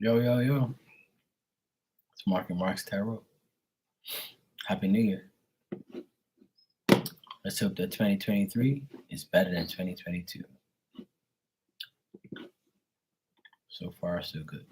Yo, yo, yo. It's Mark and Mark's Tarot. Happy New Year. Let's hope that 2023 is better than 2022. So far, so good.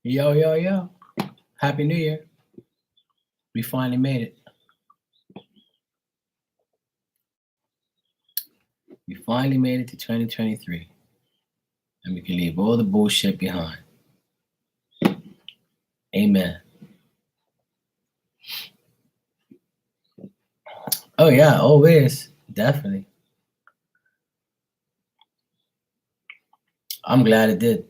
Yo, yo, yo. Happy New Year. We finally made it. We finally made it to 2023. And we can leave all the bullshit behind. Amen. Oh, yeah, always. Definitely. I'm glad it did.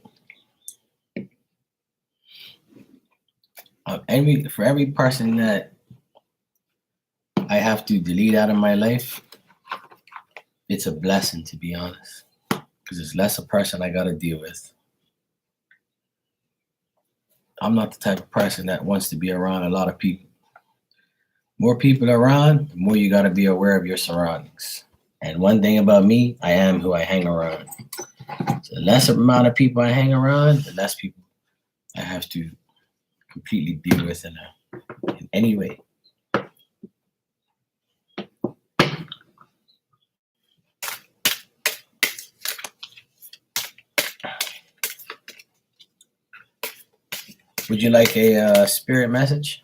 For every person that I have to delete out of my life, it's a blessing, to be honest, because it's less a person I got to deal with. I'm not the type of person that wants to be around a lot of people. More people around, the more you got to be aware of your surroundings. And one thing about me, I am who I hang around. So the less amount of people I hang around, the less people I have to completely deal with in any way. Would you like a spirit message?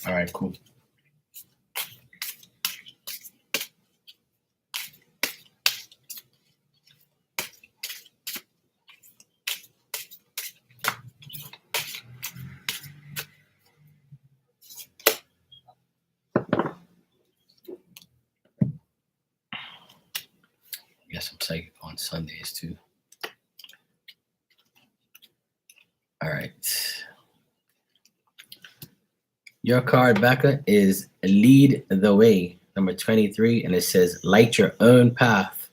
All right, cool. I guess I'm psychic on Sundays too. All right. Your card, Becca, is Lead the Way, number 23, and it says, light your own path.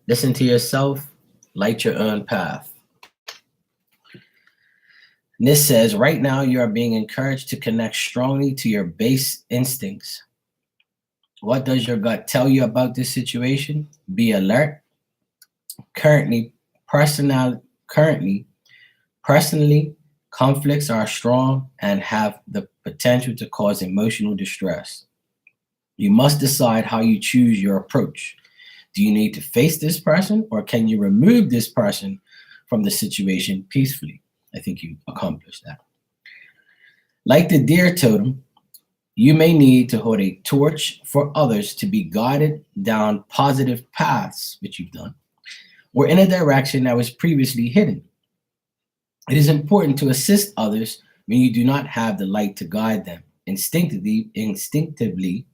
Listen to yourself, light your own path. And this says, right now you are being encouraged to connect strongly to your base instincts. What does your gut tell you about this situation? Be alert. Currently, personally, conflicts are strong and have the potential to cause emotional distress. You must decide how you choose your approach. Do you need to face this person, or can you remove this person from the situation peacefully? I think you accomplished that. Like the deer totem, you may need to hold a torch for others to be guided down positive paths, which you've done, or in a direction that was previously hidden. It is important to assist others when you do not have the light to guide them. Instinctively,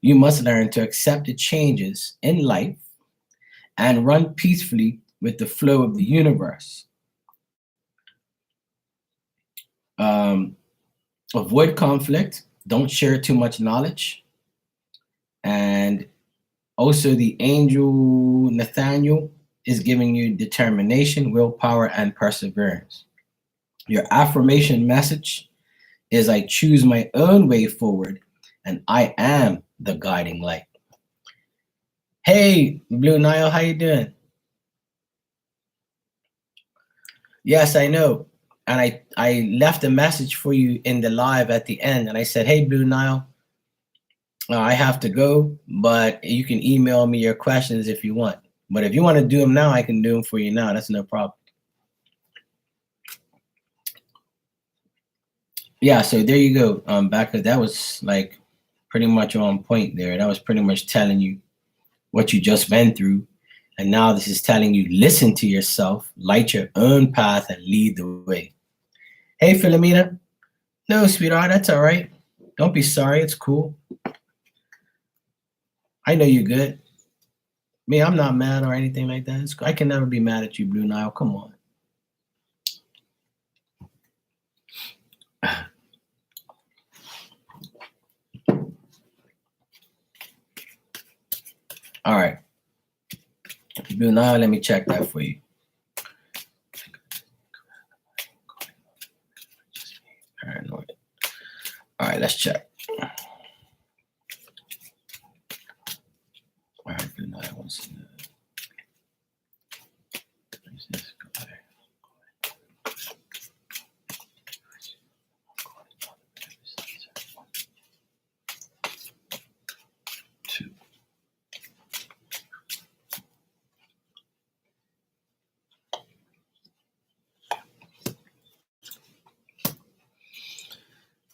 you must learn to accept the changes in life and run peacefully with the flow of the universe. Avoid conflict. Don't share too much knowledge. And also the angel Nathaniel is giving you determination, willpower, and perseverance. Your affirmation message is, I choose my own way forward and I am the guiding light. Hey, Blue Nile, how you doing? Yes, I know. And I left a message for you in the live at the end, and I said, hey, Blue Nile, I have to go, but you can email me your questions if you want. But if you want to do them now, I can do them for you now. That's no problem. Yeah, so there you go. Becca, that was like pretty much on point there. That was pretty much telling you what you just went through. And now this is telling you, listen to yourself, light your own path, and lead the way. Hey, Philomena. No, sweetheart, that's all right. Don't be sorry. It's cool. I know you're good. Me, I'm not mad or anything like that. I can never be mad at you, Blue Nile. Come on. All right. Blue Nile, let me check that for you. Paranoid. All right, let's check. All right, Blue Nile wants to know.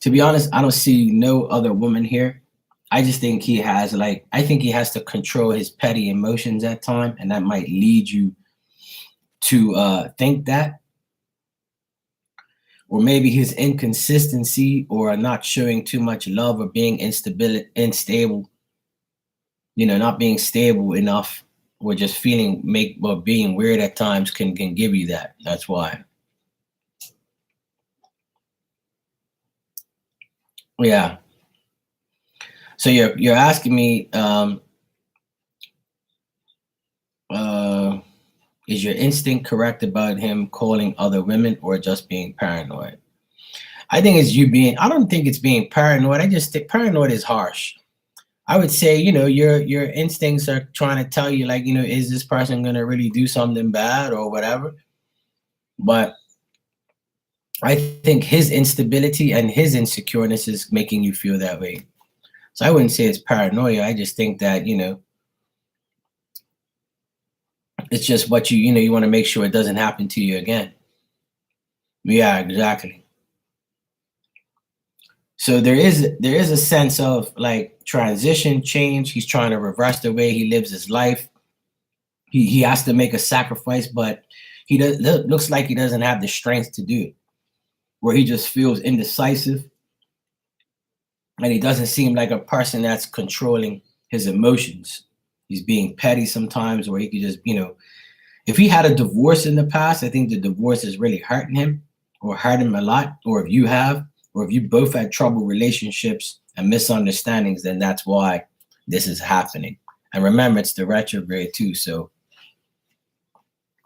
To be honest, I don't see no other woman here. I just think he has I think he has to control his petty emotions at time, and that might lead you to think that, or maybe his inconsistency or not showing too much love or being unstable, not being stable enough, or just being weird at times can give you that. That's why. Yeah. So you're asking me, is your instinct correct about him calling other women or just being paranoid? I think it's you being. I don't think it's being paranoid. I just think paranoid is harsh. I would say, your instincts are trying to tell you, is this person gonna really do something bad or whatever? But I think his instability and his insecureness is making you feel that way. So I wouldn't say it's paranoia. I just think that, it's just what you want to make sure it doesn't happen to you again. Yeah, exactly. So there is a sense of transition, change. He's trying to reverse the way he lives his life. He has to make a sacrifice, but looks like he doesn't have the strength to do it. Where he just feels indecisive, and he doesn't seem like a person that's controlling his emotions. He's being petty sometimes, or he could just, if he had a divorce in the past, I think the divorce is really hurting him or hurt him a lot. Or if you have, or if you both had trouble relationships and misunderstandings, then that's why this is happening. And remember, it's the retrograde too. So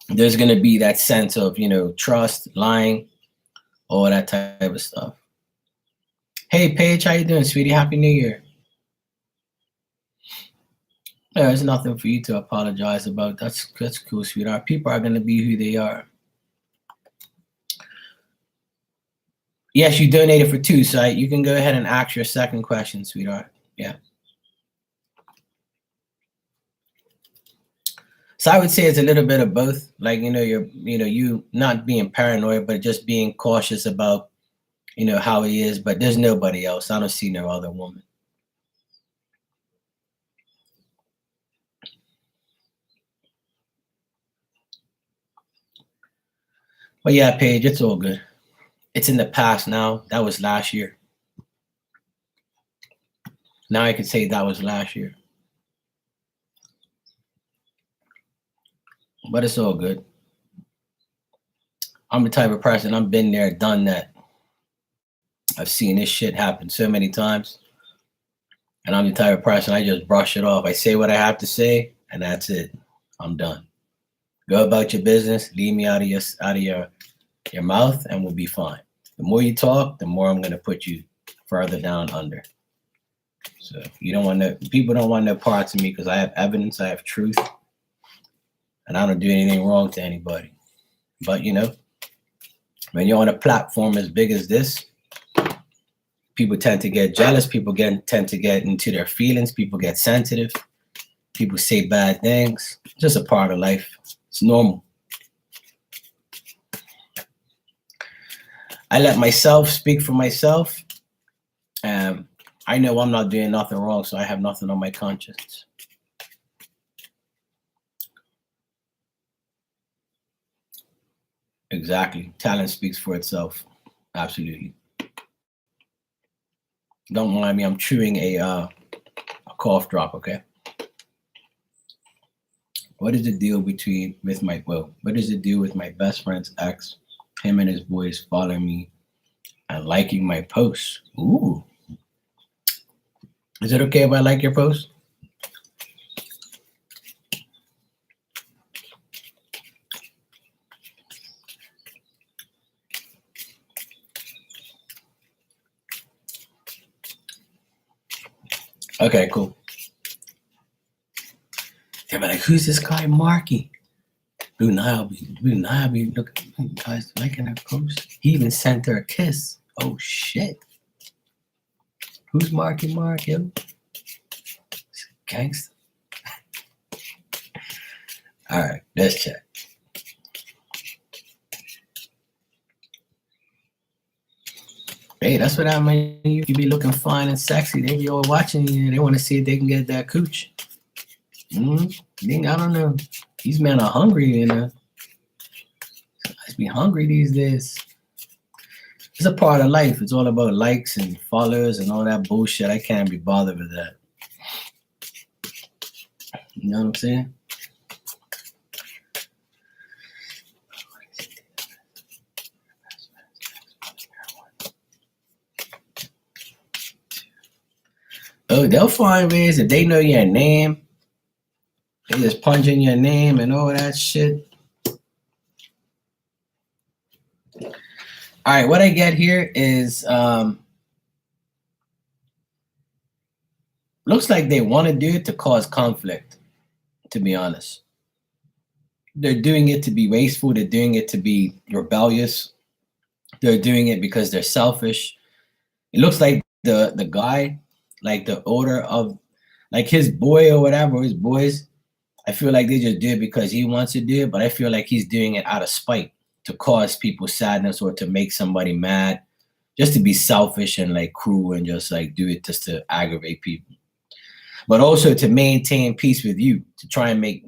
there's going to be that sense of, trust, lying, all that type of stuff. Hey, Paige, how you doing, sweetie? Happy New Year. Yeah, there's nothing for you to apologize about. That's cool, sweetheart. People are going to be who they are. Yes, you donated for 2, so you can go ahead and ask your second question, sweetheart. Yeah. So I would say it's a little bit of both. You not being paranoid, but just being cautious about, how he is. But there's nobody else. I don't see no other woman. But yeah, Paige, it's all good. It's in the past now. That was last year. Now I can say that was last year. But it's all good. I'm the type of person, I've been there, done that. I've seen this shit happen so many times. And I'm the type of person, I just brush it off. I say what I have to say, and that's it. I'm done. Go about your business. Leave me out of your mouth, and we'll be fine. The more you talk, the more I'm gonna put you further down under. So people don't want no parts of me because I have evidence, I have truth, and I don't do anything wrong to anybody. But when you're on a platform as big as this, People tend to get jealous. People tend to get into their feelings. People get sensitive. People say bad things. It's just a part of life. It's normal. I let myself speak for myself. I know I'm not doing nothing wrong, so I have nothing on my conscience. Exactly. Talent speaks for itself. Absolutely. Don't mind me. I'm chewing a cough drop. Okay. What is the deal what is the deal with my best friend's ex? Him and his boys following me and liking my posts. Ooh. Is it okay if I like your post? Okay, cool. They're like, who's this guy, Marky? Blue Nile be looking guys liking her post. He even sent her a kiss. Oh shit. Who's Marky Mark, yo? Gangster. All right, let's check. Hey, that's what I mean. You be looking fine and sexy. They be all watching you. They want to see if they can get that cooch. I don't know. These men are hungry, you know. Guys be hungry these days. It's a part of life. It's all about likes and followers and all that bullshit. I can't be bothered with that. You know what I'm saying? Oh, they'll find ways if they know your name. They just punch in your name and all that shit. All right, what I get here is looks like they want to do it to cause conflict, to be honest. They're doing it to be wasteful. They're doing it to be rebellious. They're doing it because they're selfish. It looks like the guy, like the owner of, like his boy or whatever, his boys, I feel like they just do it because he wants to do it, but I feel like he's doing it out of spite to cause people sadness or to make somebody mad, just to be selfish and like cruel and just like do it just to aggravate people. But also to maintain peace with you, to try and make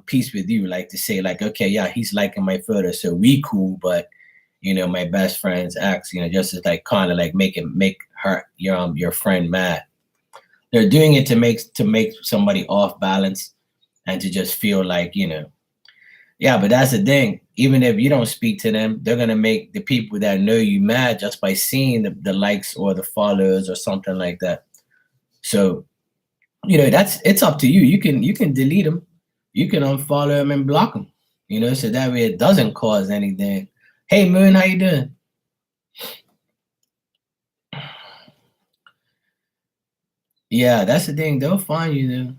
peace with you, like to say like, okay, yeah, he's liking my photo, so we cool, but you know, my best friend's ex, you know, just to like kind of like make her your friend mad. They're doing it to make somebody off balance and to just feel like, you know, yeah, but that's the thing. Even if you don't speak to them, they're gonna make the people that know you mad just by seeing the likes or the followers or something like that. So, you know, it's up to you. You can delete them, you can unfollow them and block them, you know, so that way it doesn't cause anything. Hey Moon, how you doing? Yeah, that's the thing. They'll find you there.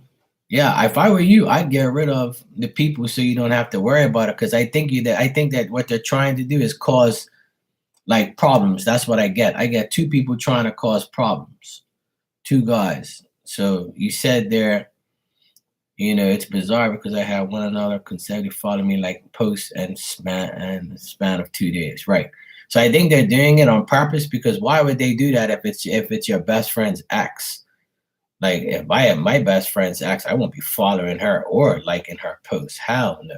Yeah, if I were you, I'd get rid of the people so you don't have to worry about it. Because I think that what they're trying to do is cause like problems. That's what I get. I get two people trying to cause problems. Two guys. So you said there, you know, it's bizarre because I have one another consecutive follow me like posts and span of 2 days. Right. So I think they're doing it on purpose because why would they do that if it's your best friend's ex? Like if I have my best friend's ex, I won't be following her or liking her posts. Hell no.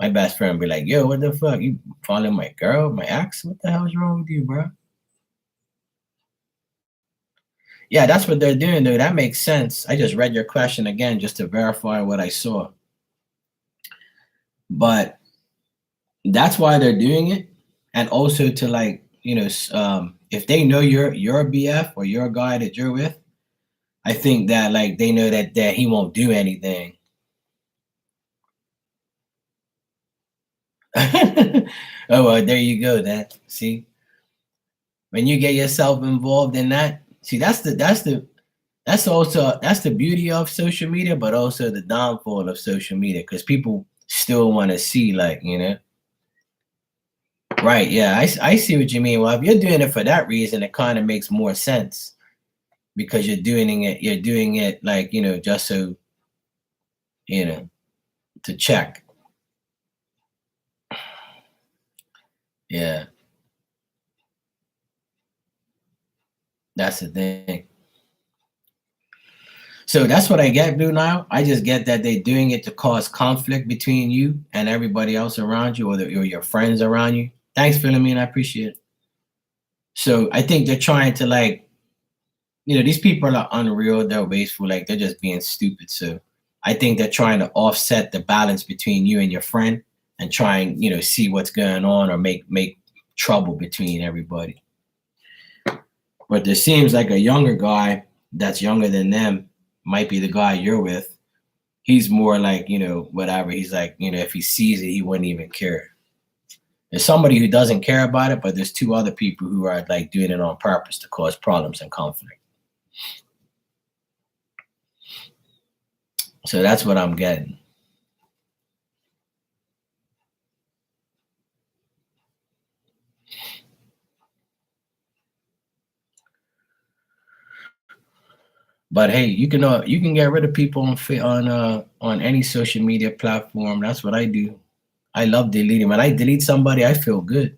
My best friend be like, yo, what the fuck? You following my girl, my ex? What the hell is wrong with you, bro? Yeah, that's what they're doing, though. That makes sense. I just read your question again just to verify what I saw. But that's why they're doing it. And also to like, you know, if they know you're a BF or you're a guy that you're with, I think that like they know that he won't do anything. Oh well, there you go. That see, when you get yourself involved in that, see that's the beauty of social media, but also the downfall of social media because people still want to see like, you know. Right. Yeah. I see what you mean. Well, if you're doing it for that reason, it kind of makes more sense because you're doing it like, just so, you know, to check. Yeah. That's the thing. So that's what I get, Blue Nile. I just get that they're doing it to cause conflict between you and everybody else around you, or your friends around you. Thanks, Philomene. I appreciate it. So I think they're trying to these people are unreal. They're wasteful. Like they're just being stupid. So I think they're trying to offset the balance between you and your friend and try and see what's going on or make trouble between everybody. But there seems like a younger guy that's younger than them might be the guy you're with. He's more like, whatever. He's like, if he sees it, he wouldn't even care. There's somebody who doesn't care about it, but there's two other people who are like doing it on purpose to cause problems and conflict. So that's what I'm getting. But hey, you can get rid of people on any social media platform. That's what I do. I love deleting. When I delete somebody, I feel good.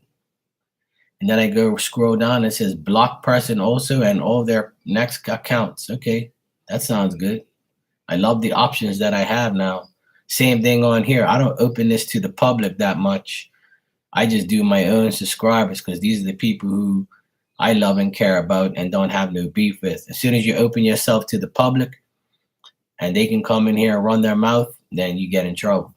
And then I go scroll down and it says block person also and all their next accounts. Okay, that sounds good. I love the options that I have now. Same thing on here. I don't open this to the public that much. I just do my own subscribers because these are the people who I love and care about and don't have no beef with. As soon as you open yourself to the public and they can come in here and run their mouth, then you get in trouble.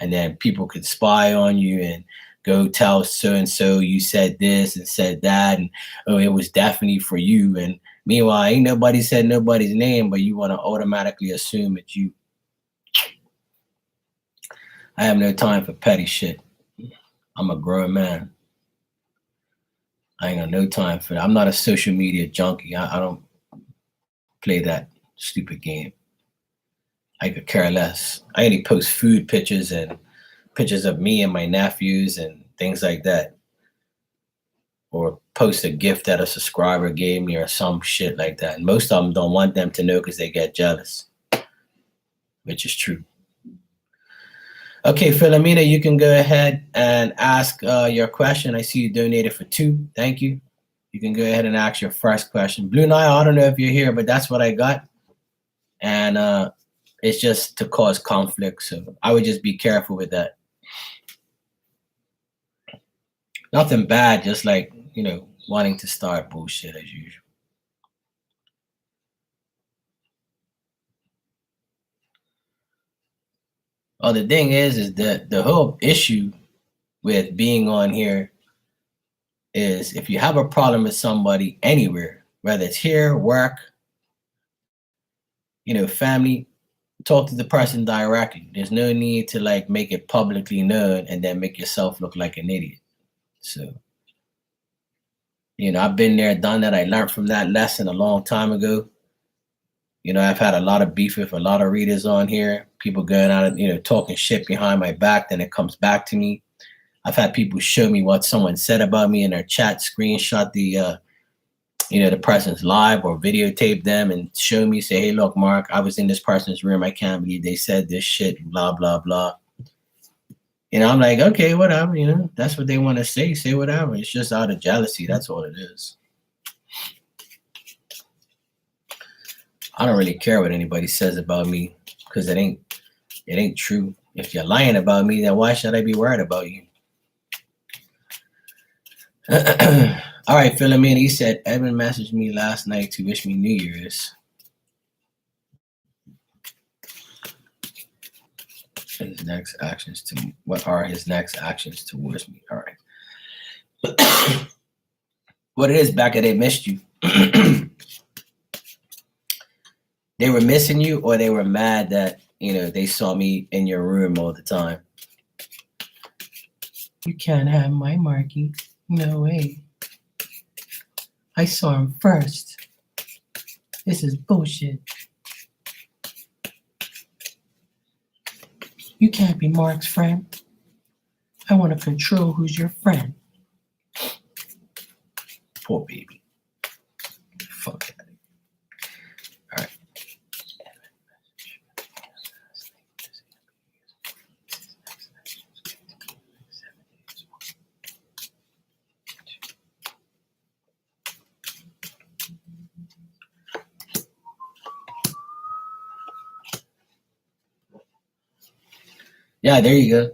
And then people could spy on you and go tell so and so you said this and said that, and oh, it was definitely for you. And meanwhile, ain't nobody said nobody's name, but you want to automatically assume it's you. I have no time for petty shit. I'm a grown man. I ain't got no time for that. I'm not a social media junkie. I don't play that stupid game. I could care less. I only post food pictures and pictures of me and my nephews and things like that. Or post a gift that a subscriber gave me or some shit like that. And most of them don't want them to know because they get jealous, which is true. Okay, Philomena, you can go ahead and ask your question. I see you donated for 2. Thank you. You can go ahead and ask your first question. Blue Nile, I don't know if you're here, but that's what I got. And it's just to cause conflict. So I would just be careful with that. Nothing bad, just like, wanting to start bullshit as usual. Well, the thing is that the whole issue with being on here is if you have a problem with somebody anywhere, whether it's here, work, family, talk to the person directly. There's no need to like make it publicly known and then make yourself look like an idiot. So, I've been there, done that. I learned from that lesson a long time ago. I've had a lot of beef with a lot of readers on here. People going out and, talking shit behind my back. Then it comes back to me. I've had people show me what someone said about me in their chat, screenshot the person's live or videotape them and show me, say, hey, look, Mark, I was in this person's room. I can't believe they said this shit, blah, blah, blah. I'm like, okay, whatever, that's what they want to say whatever. It's just out of jealousy. That's all it is. I don't really care what anybody says about me because it ain't true. If you're lying about me, then why should I be worried about you? All right, Philomena, he said, Evan messaged me last night to wish me New Year's. What are his next actions towards me? All right. What it is, Becca, they missed you. They were missing you, or they were mad that, they saw me in your room all the time. You can't have my Marky. No way. I saw him first. This is bullshit. You can't be Mark's friend. I want to control who's your friend. Poor baby. Fuck that. All right. Yeah, there you go.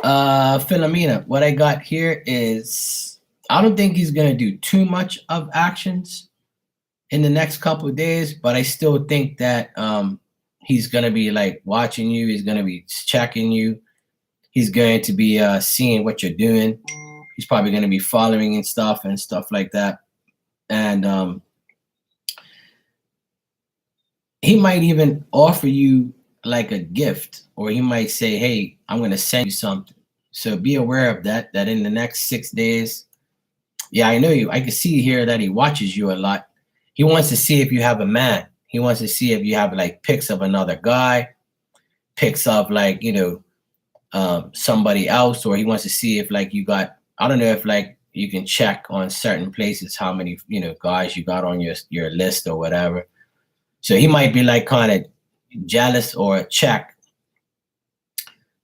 Philomena, what I got here is I don't think he's gonna do too much of actions in the next couple of days, but I still think that he's gonna be like watching you, he's gonna be checking you, he's going to be seeing what you're doing. He's probably gonna be following and stuff like that. And he might even offer you like a gift, or he might say, hey, I'm going to send you something. So be aware of that in the next 6 days. Yeah, I know you. I can see here that he watches you a lot. He wants to see if you have a man. He wants to see if you have like pics of another guy, pics of like, somebody else, or he wants to see if like you got, I don't know if like you can check on certain places how many, guys you got on your list or whatever. So he might be like kind of jealous or check,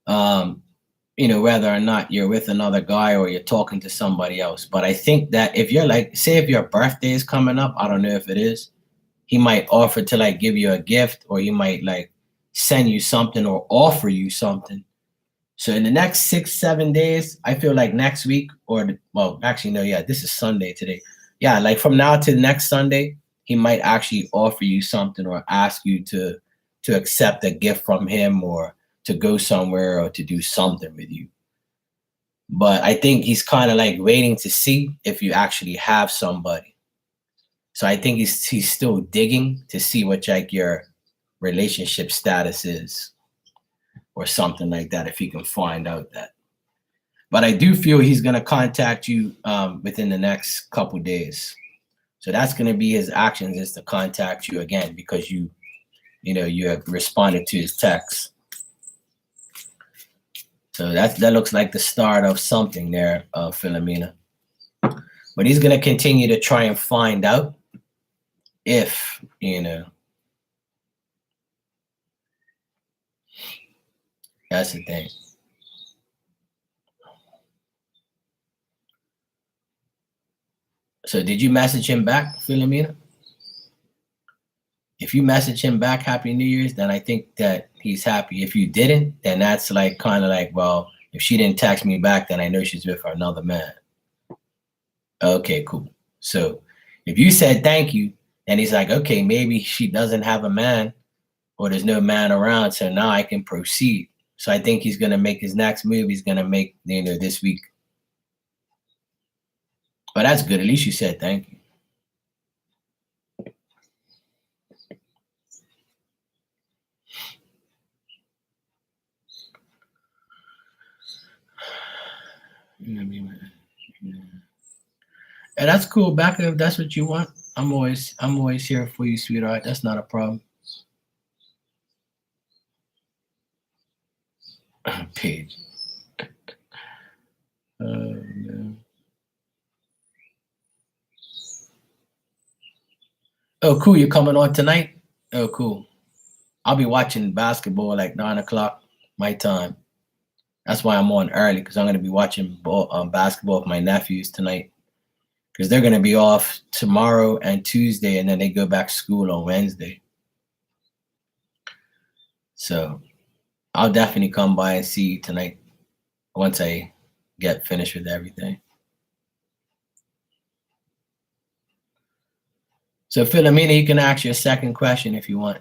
whether or not you're with another guy or you're talking to somebody else. But I think that if you're like, say if your birthday is coming up, I don't know if it is, he might offer to like give you a gift, or he might like send you something or offer you something. So in the next 6-7 days, I feel like next week this is Sunday today. Yeah, like from now to next Sunday, he might actually offer you something or ask you to accept a gift from him, or to go somewhere, or to do something with you. But I think he's kind of like waiting to see if you actually have somebody. So I think he's still digging to see what like your relationship status is, or something like that, if he can find out that. But I do feel he's going to contact you within the next couple days. So that's going to be his actions, is to contact you again, because you have responded to his text. So that looks like the start of something there, Philomena. But he's going to continue to try and find out if, that's the thing. So did you message him back, Philomena? If you message him back Happy New Year's, then I think that he's happy. If you didn't, then that's like kind of like, well, if she didn't text me back, then I know she's with another man. Okay, cool. So if you said thank you, and he's like, okay, maybe she doesn't have a man, or there's no man around, so now I can proceed. So I think he's gonna make his next move. He's gonna make, this week. But that's good. At least you said thank you. And that's cool, Becca. If that's what you want, I'm always here for you, sweetheart. That's not a problem. Paige. No. Oh, cool. You're coming on tonight? Oh, cool. I'll be watching basketball like 9 o'clock my time. That's why I'm on early, because I'm going to be watching basketball with my nephews tonight, because they're going to be off tomorrow and Tuesday, and then they go back to school on Wednesday. So I'll definitely come by and see you tonight once I get finished with everything. So Philomena, you can ask your second question if you want.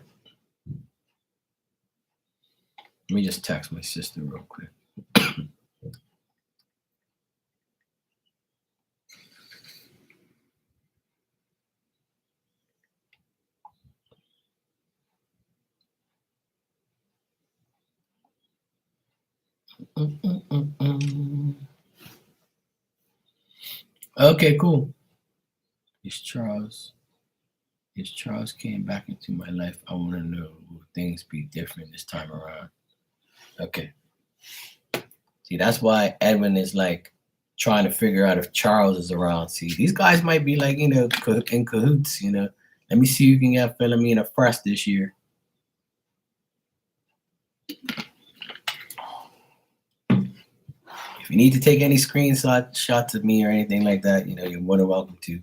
Let me just text my sister real quick. Okay, cool. It's Charles. If Charles came back into my life, I want to know, will things be different this time around? Okay. See, that's why Edwin is like, trying to figure out if Charles is around. See, these guys might be like, you know, in cahoots, you know. Let me see who can get Philomena fresh this year. If you need to take any shots of me or anything like that, you know, you're more than welcome to.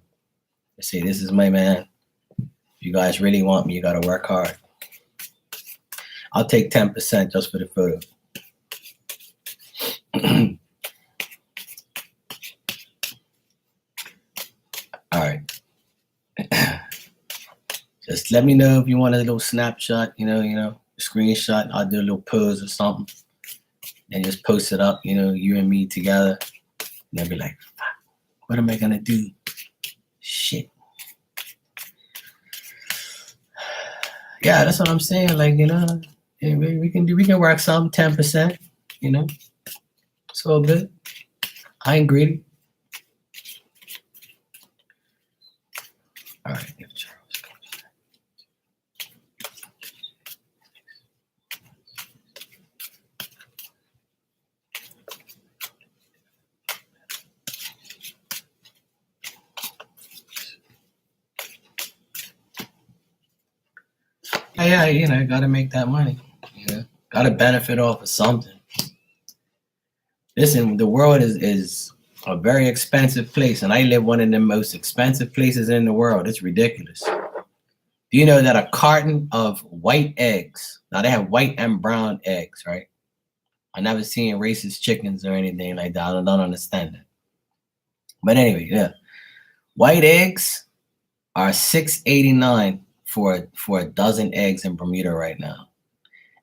Say, this is my man. If you guys really want me, you got to work hard. I'll take 10% just for the photo. All right. Just let me know if you want a little snapshot, you know, screenshot. I'll do a little pose or something and just post it up, you know, you and me together. And they'll be like, what am I going to do? Shit. Yeah, that's what I'm saying. Like, you know, we can work some 10%, you know. It's all good. I ain't greedy. All right, if Charles comes back. Yeah, you know, gotta make that money. You know, gotta benefit off of something. Listen, the world is a very expensive place, and I live one of the most expensive places in the world. It's ridiculous. Do you know that a carton of white eggs, now they have white and brown eggs, right? I never seen racist chickens or anything like that. I don't understand that. But anyway, yeah. White eggs are $6.89 for a dozen eggs in Bermuda right now.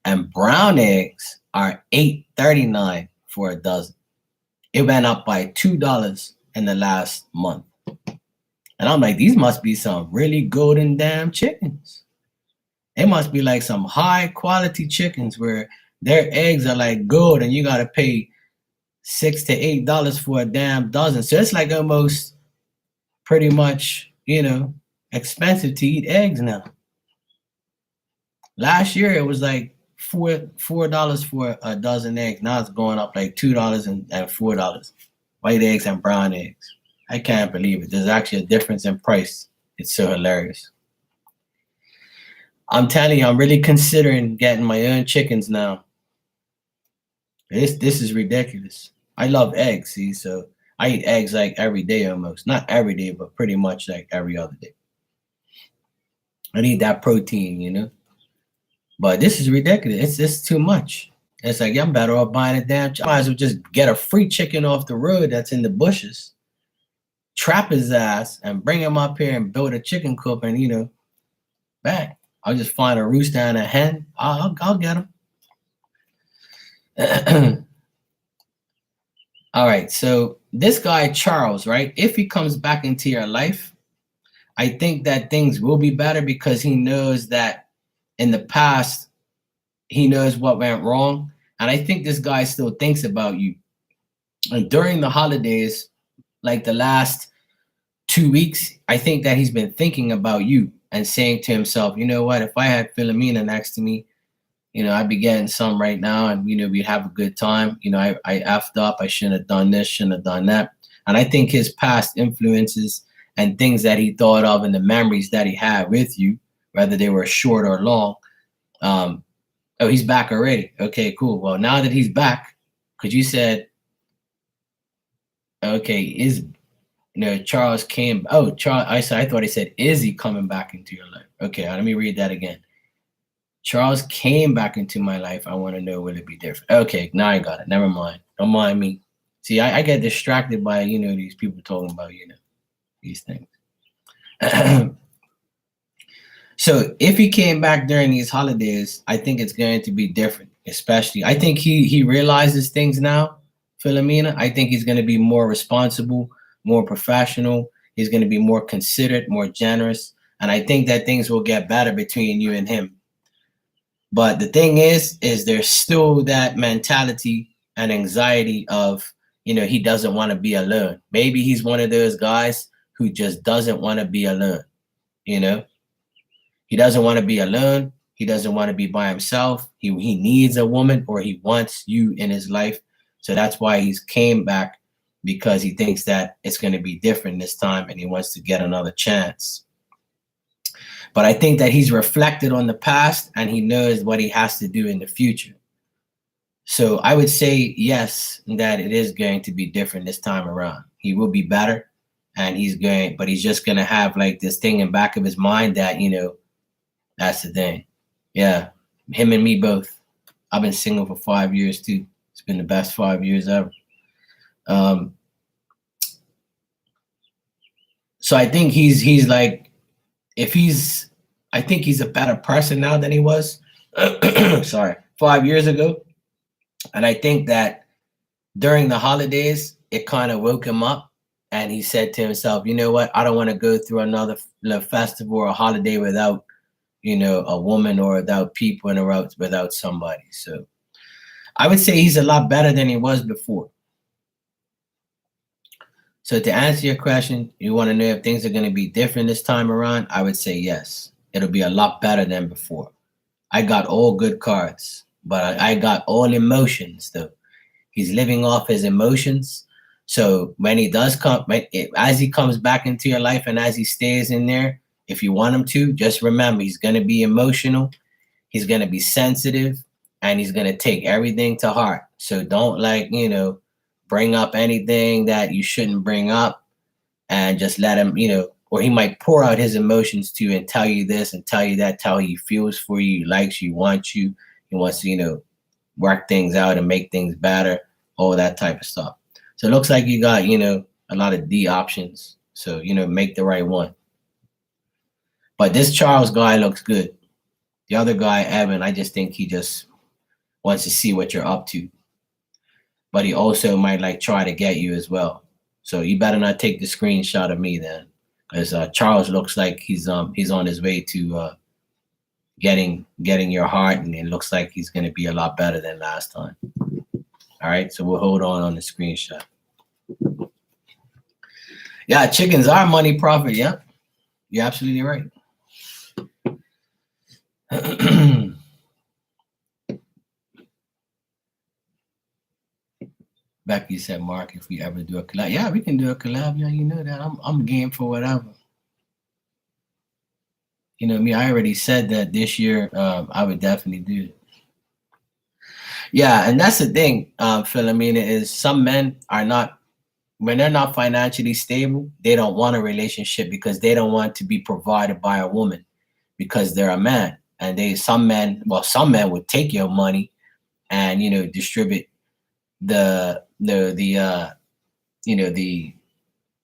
And brown eggs are $8.39 for a dozen. It went up by $2 in the last month. And I'm like, these must be some really golden damn chickens. They must be like some high quality chickens where their eggs are like gold and you got to pay $6 to $8 for a damn dozen. So it's like almost pretty much, you know, expensive to eat eggs now. Last year it was like $4 for a dozen eggs. Now it's going up like $2 and $4. White eggs and brown eggs. I can't believe it. There's actually a difference in price. It's so hilarious. I'm telling you, I'm really considering getting my own chickens now. This is ridiculous. I love eggs, see, so I eat eggs like every day almost. Not every day, but pretty much like every other day. I need that protein, you know. But this is ridiculous. It's just too much. It's like, I'm better off buying a damn chicken. I might as well just get a free chicken off the road that's in the bushes, trap his ass, and bring him up here and build a chicken coop and, you know, bang. I'll just find a rooster and a hen. I'll get them. All right, so this guy, Charles, right? If he comes back into your life, I think that things will be better because he knows that in the past, he knows what went wrong. And I think this guy still thinks about you. And during the holidays, like the last 2 weeks, I think that he's been thinking about you and saying to himself, you know what, if I had Philomena next to me, you know, I'd be getting some right now and, you know, we'd have a good time. You know, I effed up. I shouldn't have done this, shouldn't have done that. And I think his past influences and things that he thought of and the memories that he had with you, whether they were short or long. Oh, he's back already. Okay, cool. Well, now that he's back, because you said, okay, Charles came. Oh, Charles. I thought he said, is he coming back into your life? Okay, let me read that again. Charles came back into my life. I want to know, will it be different? Okay, now I got it. Never mind. Don't mind me. See, I get distracted by, you know, these people talking about, you know, these things. So if he came back during these holidays, I think it's going to be different. Especially, I think he realizes things now, Philomena. I think he's going to be more responsible, more professional. He's going to be more considerate, more generous. And I think that things will get better between you and him. But the thing is there's still that mentality and anxiety of, you know, he doesn't want to be alone. Maybe he's one of those guys who just doesn't want to be alone, you know? He doesn't want to be alone. He doesn't want to be by himself. He needs a woman or he wants you in his life. So that's why he's came back because he thinks that it's going to be different this time and he wants to get another chance. But I think that he's reflected on the past and he knows what he has to do in the future. So I would say yes, that it is going to be different this time around. He will be better, and but he's just going to have like this thing in back of his mind that, that's the thing. Yeah, him and me both. I've been single for 5 years too. It's been the best 5 years ever. So I think he's like, I think he's a better person now than he was, sorry, 5 years ago. And I think that during the holidays, it kind of woke him up and he said to himself, you know what? I don't want to go through another festival or a holiday without, a woman or without people and without somebody. So I would say he's a lot better than he was before. So to answer your question, you want to know if things are going to be different this time around? I would say yes. It'll be a lot better than before. I got all good cards, but I got all emotions though. He's living off his emotions. So when he does come, as he comes back into your life and as he stays in there, if you want him to, just remember he's going to be emotional. He's going to be sensitive and he's going to take everything to heart. So don't bring up anything that you shouldn't bring up and just let him, or he might pour out his emotions to you and tell you this and tell you that, tell you he feels for you, he likes you, wants you, he wants to, work things out and make things better, all that type of stuff. So it looks like you got, a lot of D options. So, make the right one. But this Charles guy looks good. The other guy, Evan, I just think he just wants to see what you're up to. But he also might try to get you as well. So you better not take the screenshot of me then, because Charles looks like he's on his way to getting your heart, and it looks like he's going to be a lot better than last time. All right, so we'll hold on the screenshot. Yeah, chickens are money profit. Yeah, you're absolutely right. Becky said, Mark, if we ever do a collab. Yeah, we can do a collab. Yeah, you know that. I'm game for whatever. Me, I already said that this year I would definitely do it. Yeah, and that's the thing, Philomena, is some men are not, when they're not financially stable, they don't want a relationship because they don't want to be provided by a woman because they're a man. And some men would take your money and, distribute the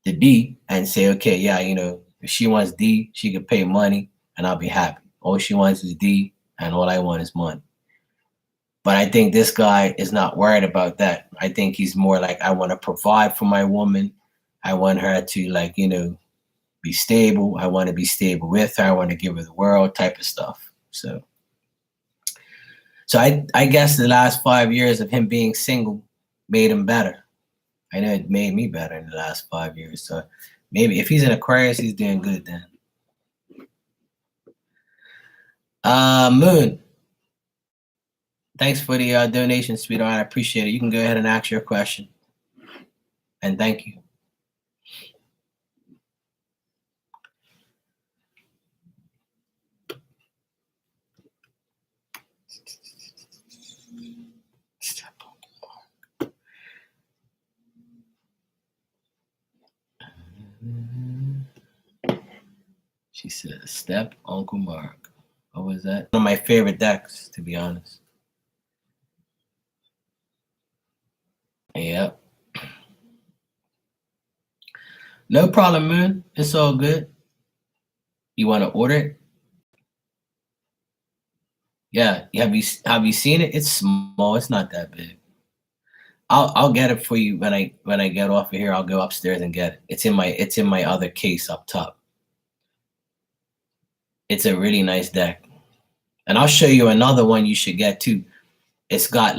D and say, okay, yeah, if she wants D, she could pay money and I'll be happy. All she wants is D and all I want is money. But I think this guy is not worried about that. I think he's more like, I want to provide for my woman. I want her to be stable. I want to be stable with her. I want to give her the world type of stuff. So I guess the last 5 years of him being single made him better. I know it made me better in the last 5 years. So maybe if he's an Aquarius, he's doing good then. Moon. Thanks for the donation, sweetheart. I appreciate it. You can go ahead and ask your question. And thank you. She said, Step Uncle Mark. What was that? One of my favorite decks, to be honest. Yep. No problem, Moon. It's all good. You want to order it? Yeah. Have you seen it? It's small. It's not that big. I'll get it for you when I get off of here. I'll go upstairs and get it. It's in my other case up top. It's a really nice deck. And I'll show you another one you should get too. It's got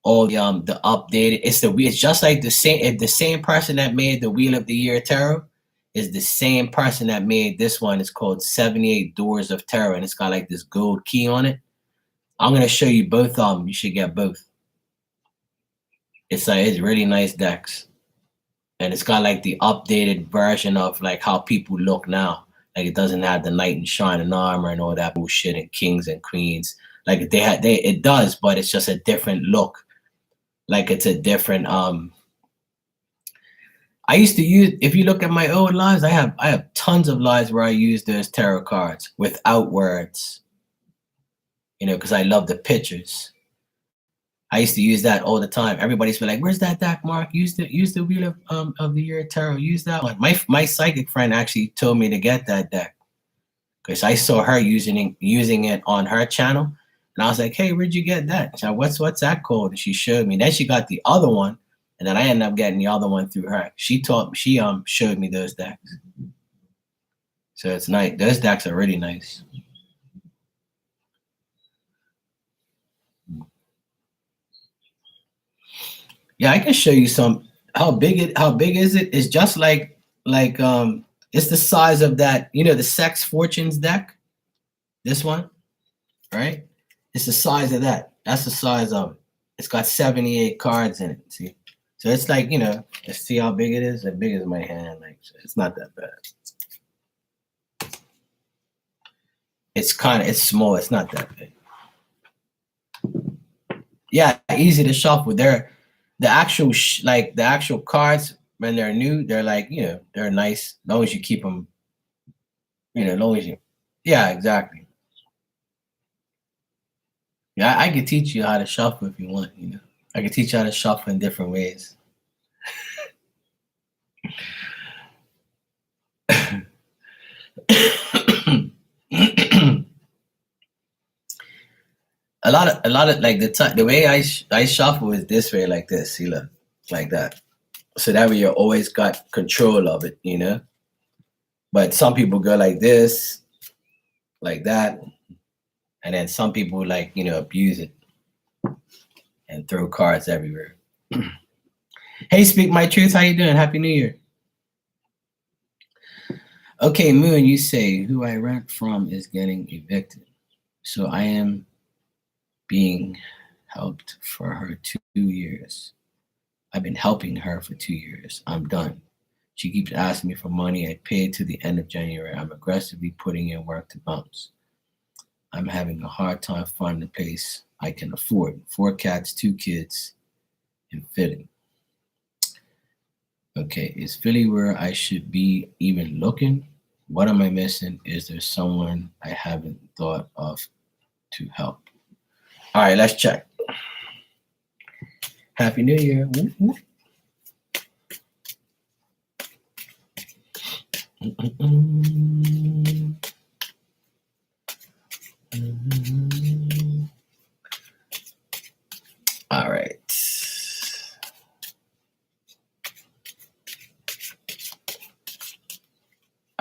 all the updated. It's just like the same person that made the Wheel of the Year Tarot is the same person that made this one. It's called 78 Doors of Tarot, and it's got this gold key on it. I'm gonna show you both of them. You should get both. It's really nice decks. and it's got like the updated version of like how people look now. Like it doesn't have the knight in shining armor and all that bullshit and kings and queens. Like it does, but it's just a different look. Like it's a different I used to use, if you look at my old lives, I have tons of lives where I use those tarot cards without words. You know, because I love the pictures. I used to use that all the time. Everybody's been like, "Where's that deck, Mark? Use the Wheel of the Year tarot. Use that one." My psychic friend actually told me to get that deck because I saw her using it on her channel, and I was like, "Hey, where'd you get that?" She said, what's that called? And she showed me. Then she got the other one, and then I ended up getting the other one through her. She showed me those decks. So it's nice. Those decks are really nice. Yeah, I can show you some. How big is it? It's just like it's the size of that, you know, the Sex Fortunes deck. This one, right? It's the size of that. That's the size of it. It's got 78 cards in it. See? So it's like, you know, let's see how big it is. As big as my hand. Like, it's not that bad. It's small. It's not that big. Yeah, easy to shuffle. They're the actual cards when they're new. They're like, you know, they're nice as long as you keep them. You know, as long as you. Yeah, exactly. Yeah, I could teach you how to shuffle if you want. You know, I could teach you how to shuffle in different ways. A lot of like the way I shuffle is this way, like this. See, look, like that. So that way you always got control of it, you know. But some people go like this, like that, and then some people like, you know, abuse it and throw cards everywhere. Hey, Speak My Truth, how you doing? Happy New Year. Okay, Moon, you say who I rent from is getting evicted, so I am being helped for her 2 years. I've been helping her for 2 years. I'm done. She keeps asking me for money. I paid to the end of January. I'm aggressively putting in work to bounce. I'm having a hard time finding a place I can afford. 4 cats, 2 kids, and Philly. Okay, is Philly where I should be even looking? What am I missing? Is there someone I haven't thought of to help? All right, let's check. Happy New Year. Whoop, whoop. All right.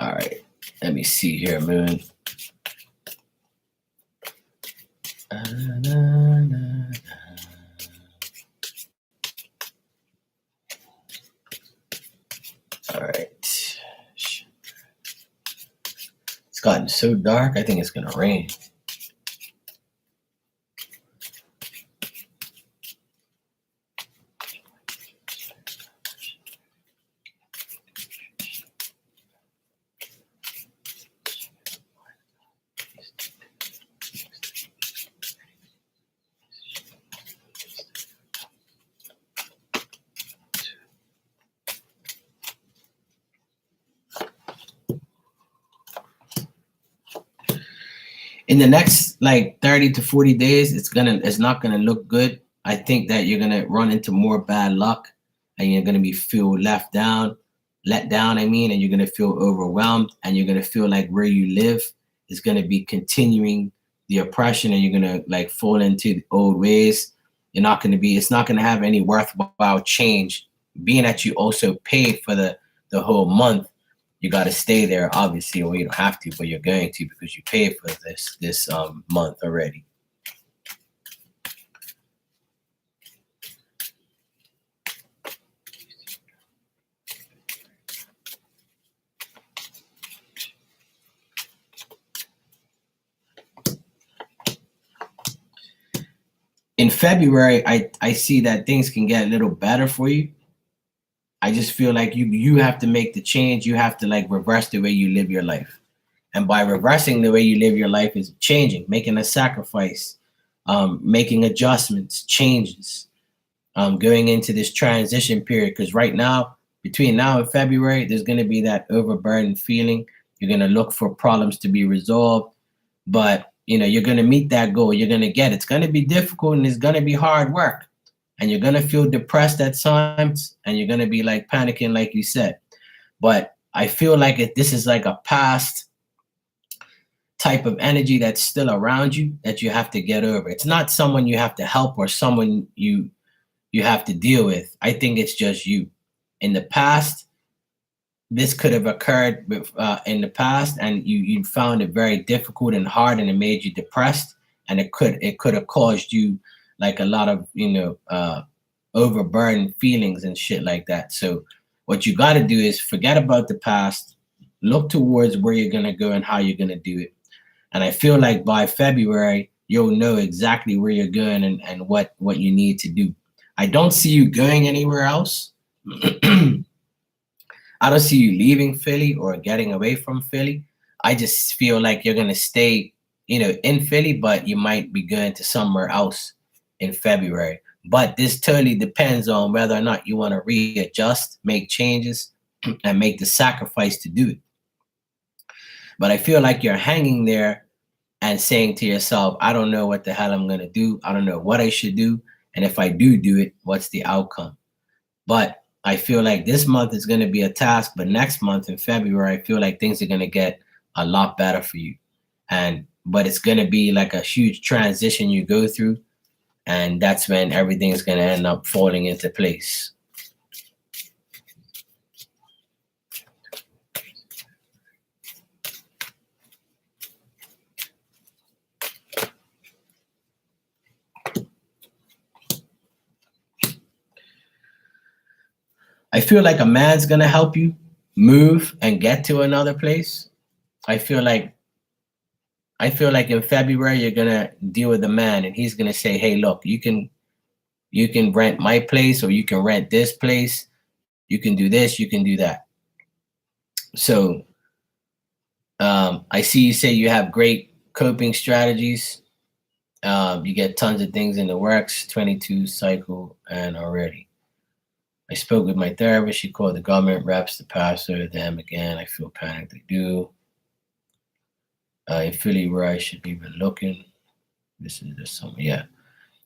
All right. Let me see here, Moon. All right. It's gotten so dark, I think it's going to rain. In the next like 30 to 40 days, it's not gonna look good. I think that you're gonna run into more bad luck and you're gonna feel let down, I mean, and you're gonna feel overwhelmed and you're gonna feel like where you live is gonna be continuing the oppression and you're gonna like fall into the old ways. It's not gonna have any worthwhile change, being that you also paid for the whole month. You got to stay there, obviously, or you don't have to, but you're going to because you paid for this month already. In February, I see that things can get a little better for you. I just feel like you have to make the change. You have to like reverse the way you live your life. And by reversing the way you live your life is changing, making a sacrifice, making adjustments, changes, going into this transition period. Because right now, between now and February, there's going to be that overburdened feeling. You're going to look for problems to be resolved, but you're going to meet that goal. You're going to get it. It's going to be difficult and it's going to be hard work, and you're going to feel depressed at times, and you're going to be like panicking, like you said. But I feel like this is like a past type of energy that's still around you that you have to get over. It's not someone you have to help or someone you have to deal with. I think it's just you. In the past, this could have occurred in the past, and you found it very difficult and hard, and it made you depressed, and it could have caused you like a lot of overburdened feelings and shit like that. So what you got to do is forget about the past, look towards where you're going to go and how you're going to do it. And I feel like by February you'll know exactly where you're going and what you need to do. I don't see you going anywhere else. I don't see you leaving Philly or getting away from Philly. I just feel like you're going to stay, in Philly, but you might be going to somewhere else in February. But this totally depends on whether or not you want to readjust, make changes, and make the sacrifice to do it. But I feel like you're hanging there and saying to yourself, I don't know what the hell I'm going to do. I don't know what I should do. And if I do it, what's the outcome? But I feel like this month is going to be a task, but next month in February, I feel like things are going to get a lot better for you. But it's going to be like a huge transition you go through. And that's when everything's going to end up falling into place. I feel like a man's going to help you move and get to another place. I feel like in February you're going to deal with a man, and he's going to say, hey, look, you can rent my place, or you can rent this place. You can do this, you can do that. So I see you say you have great coping strategies. You get tons of things in the works, 22 cycle and already. I spoke with my therapist. She called the government reps, the pastor, them again. I feel panicked. They do. In Philly, where I should be looking. This is the summer. Yeah.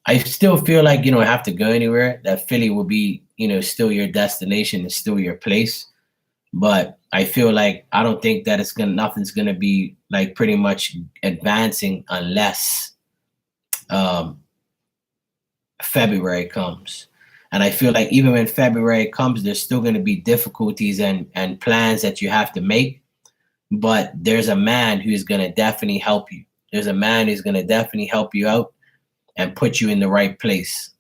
I still feel like you don't have to go anywhere. That Philly will be, still your destination and still your place. But I feel like I don't think that nothing's gonna be like pretty much advancing unless February comes. And I feel like even when February comes, there's still going to be difficulties and plans that you have to make. But there's a man who's going to definitely help you. There's a man who's going to definitely help you out and put you in the right place.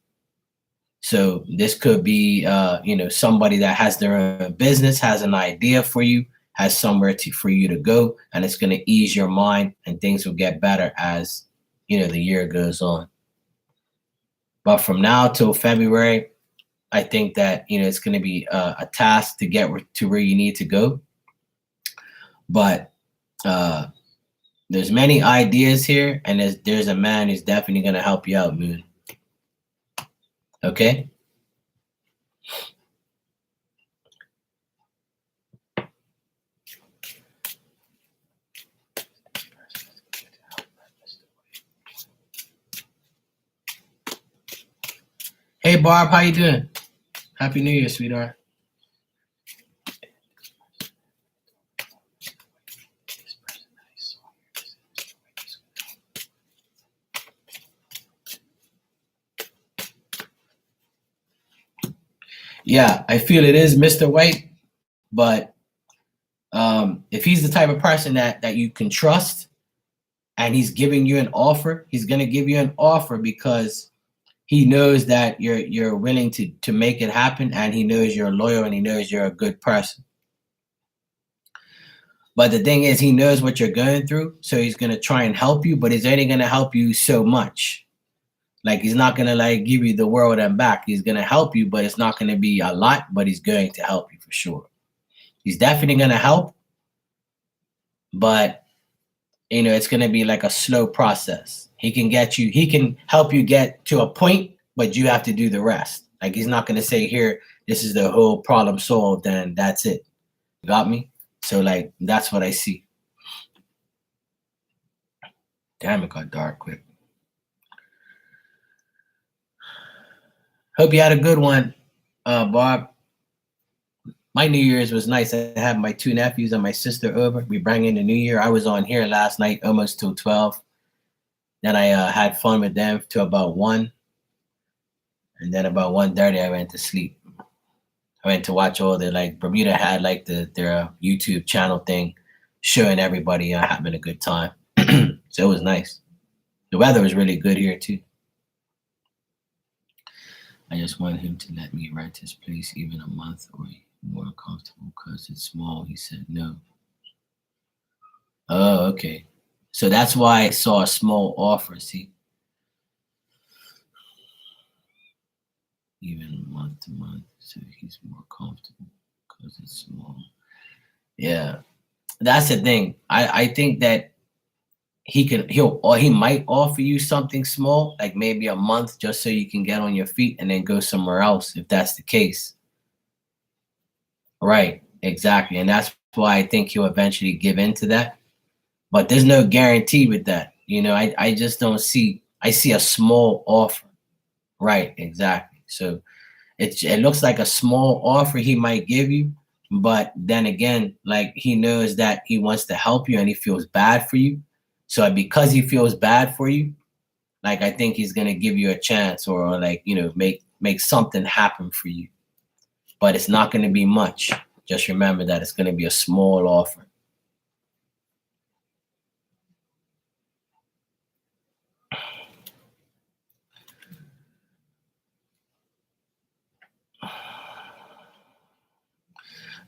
So this could be, somebody that has their own business, has an idea for you, has somewhere for you to go, and it's going to ease your mind, and things will get better as, the year goes on. But from now till February, I think that it's going to be a task to get to where you need to go. But there's many ideas here, and there's a man who's definitely going to help you out, Moon. Okay. Hey Barb, how you doing? Happy New Year, sweetheart. Yeah, I feel it is Mr. White, but if he's the type of person that you can trust and he's giving you an offer, he's going to give you an offer because he knows that you're willing to make it happen, and he knows you're loyal, and he knows you're a good person. But the thing is, he knows what you're going through, so he's going to try and help you, but he's only going to help you so much. Like he's not gonna like give you the world and back. He's gonna help you, but it's not gonna be a lot, but he's going to help you for sure. He's definitely gonna help, but it's gonna be like a slow process. He can help you get to a point, but you have to do the rest. Like he's not gonna say, here, this is the whole problem solved, and that's it. You got me? So like that's what I see. Damn, it got dark quick. Hope you had a good one, Bob. My New Year's was nice. I had my 2 nephews and my sister over. We brought in the New Year. I was on here last night almost till 12. Then I had fun with them to about 1. And then about 1:30, I went to sleep. I went to watch all the, like, Bermuda had like their YouTube channel thing showing everybody having a good time. So it was nice. The weather was really good here too. I just want him to let me rent his place even a month or more comfortable because it's small. He said no. Oh, okay. So that's why I saw a small offer, see? Even month to month, so he's more comfortable because it's small. Yeah, that's the thing. I think that he might offer you something small, like maybe a month, just so you can get on your feet and then go somewhere else, if that's the case. Right, exactly. And that's why I think he'll eventually give in to that. But there's no guarantee with that. I just don't see, I see a small offer. Right, exactly. So it looks like a small offer he might give you, but then again, like he knows that he wants to help you and he feels bad for you. So because he feels bad for you, like I think he's gonna give you a chance, or like make something happen for you. But it's not gonna be much. Just remember that it's gonna be a small offer.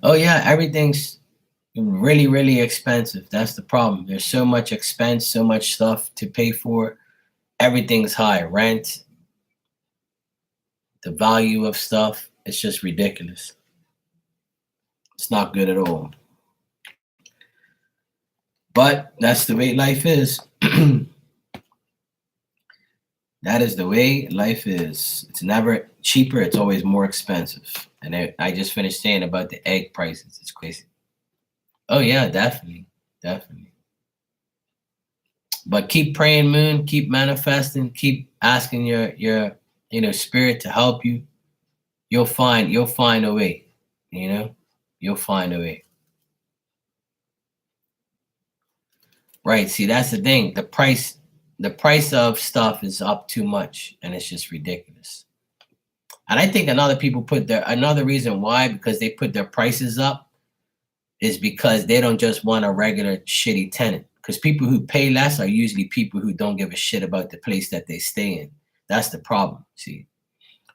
Oh yeah, everything's really, really expensive. That's the problem. There's so much expense, so much stuff to pay for. Everything's high. Rent, the value of stuff, it's just ridiculous. It's not good at all. But that's the way life is. That is the way life is. It's never cheaper, it's always more expensive. And I just finished saying about the egg prices. It's crazy. Oh yeah, definitely. Definitely. But keep praying, Moon, keep manifesting, keep asking your spirit to help you. You'll find a way, You'll find a way. Right. See, that's the thing. The price of stuff is up too much, and it's just ridiculous. And I think another reason why, because they put their prices up, is because they don't just want a regular shitty tenant. Because people who pay less are usually people who don't give a shit about the place that they stay in. That's the problem. See,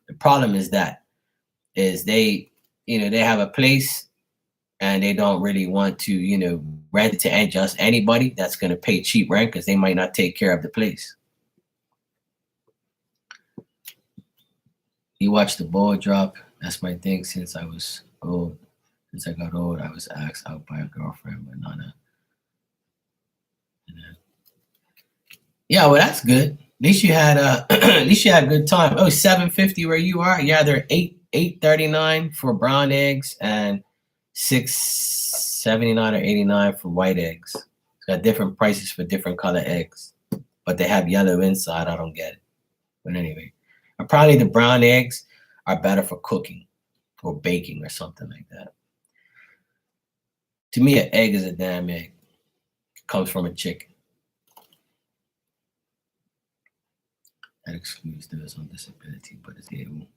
the problem is they have a place and they don't really want to, rent it to just anybody that's going to pay cheap rent, because they might not take care of the place. You watch the ball drop. That's my thing. Since I was old, since I got old, I was asked out by a girlfriend, but not a. Yeah, well, that's good. At least you had at least you had a good time. Oh, $7.50 where you are. Yeah, they're $8.39 for brown eggs and $6.79 or $8.89 for white eggs. It's got different prices for different color eggs, but they have yellow inside. I don't get it. But anyway, probably the brown eggs are better for cooking or baking or something like that. To me, an egg is a damn egg. It comes from a chicken. That excludes those on disability, but it's able.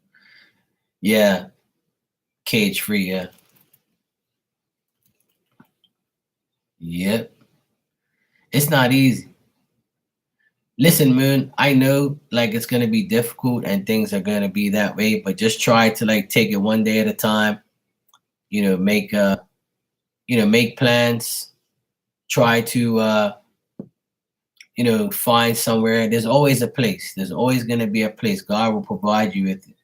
Yeah, cage free. Yeah. Yep. It's not easy. Listen, Moon, I know like it's gonna be difficult and things are gonna be that way, but just try to like take it one day at a time. Make make plans. Try to find somewhere. There's always a place. There's always going to be a place. God will provide you with it.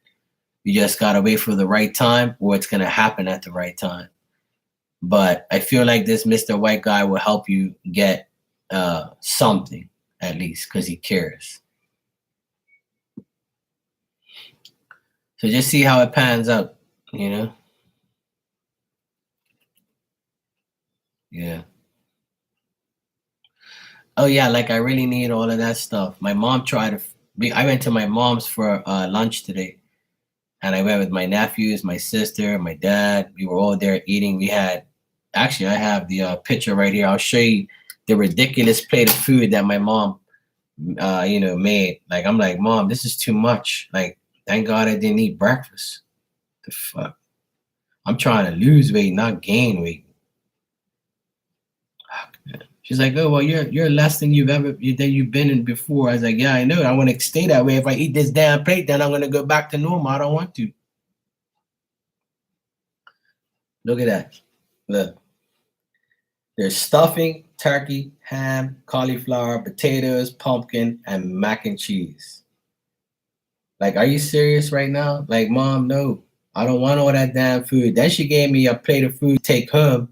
You just got to wait for the right time, or it's going to happen at the right time. But I feel like this Mr. White guy will help you get something, at least, because he cares. So just see how it pans out, Yeah. Oh yeah, like I really need all of that stuff. My mom tried to. I went to my mom's for lunch today, and I went with my nephews, my sister, my dad. We were all there eating. Actually, I have the picture right here. I'll show you the ridiculous plate of food that my mom, made. Like I'm like, Mom, this is too much. Like, thank God I didn't eat breakfast. The fuck. I'm trying to lose weight, not gain weight. She's like, oh well, you're less than you've been in before. I was like, yeah, I know. I want to stay that way. If I eat this damn plate, then I'm gonna go back to normal. I don't want to. Look at that. Look. There's stuffing, turkey, ham, cauliflower, potatoes, pumpkin, and mac and cheese. Like, are you serious right now? Like, Mom, no. I don't want all that damn food. Then she gave me a plate of food to take home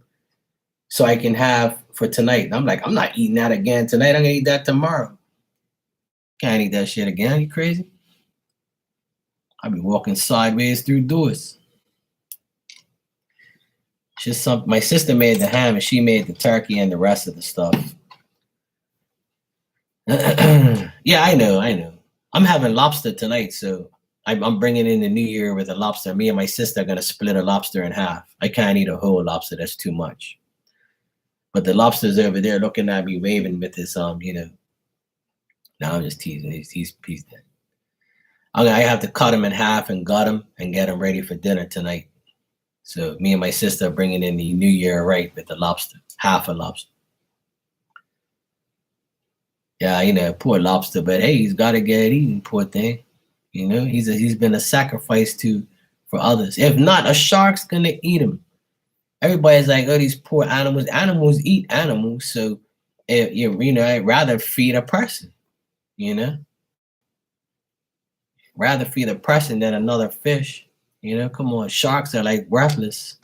so I can have for tonight. And I'm like, I'm not eating that again tonight. I'm gonna eat that tomorrow. Can't eat that shit again. You crazy? I'll be walking sideways through doors. My sister made the ham and she made the turkey and the rest of the stuff. Yeah, I know. I'm having lobster tonight, so I'm bringing in the new year with a lobster. Me and my sister are gonna split a lobster in half. I can't eat a whole lobster. That's too much. But the lobster's over there looking at me, waving with his No, I'm just teasing. He's dead. I have to cut him in half and gut him and get him ready for dinner tonight. So me and my sister are bringing in the new year right with the lobster, half a lobster. Yeah, poor lobster, but hey, he's got to get eaten, poor thing. He's been a sacrifice for others. If not, a shark's gonna eat him. Everybody's like, oh, these poor animals. Animals eat animals, so I'd rather feed a person. Rather feed a person than another fish. Come on, sharks are like worthless.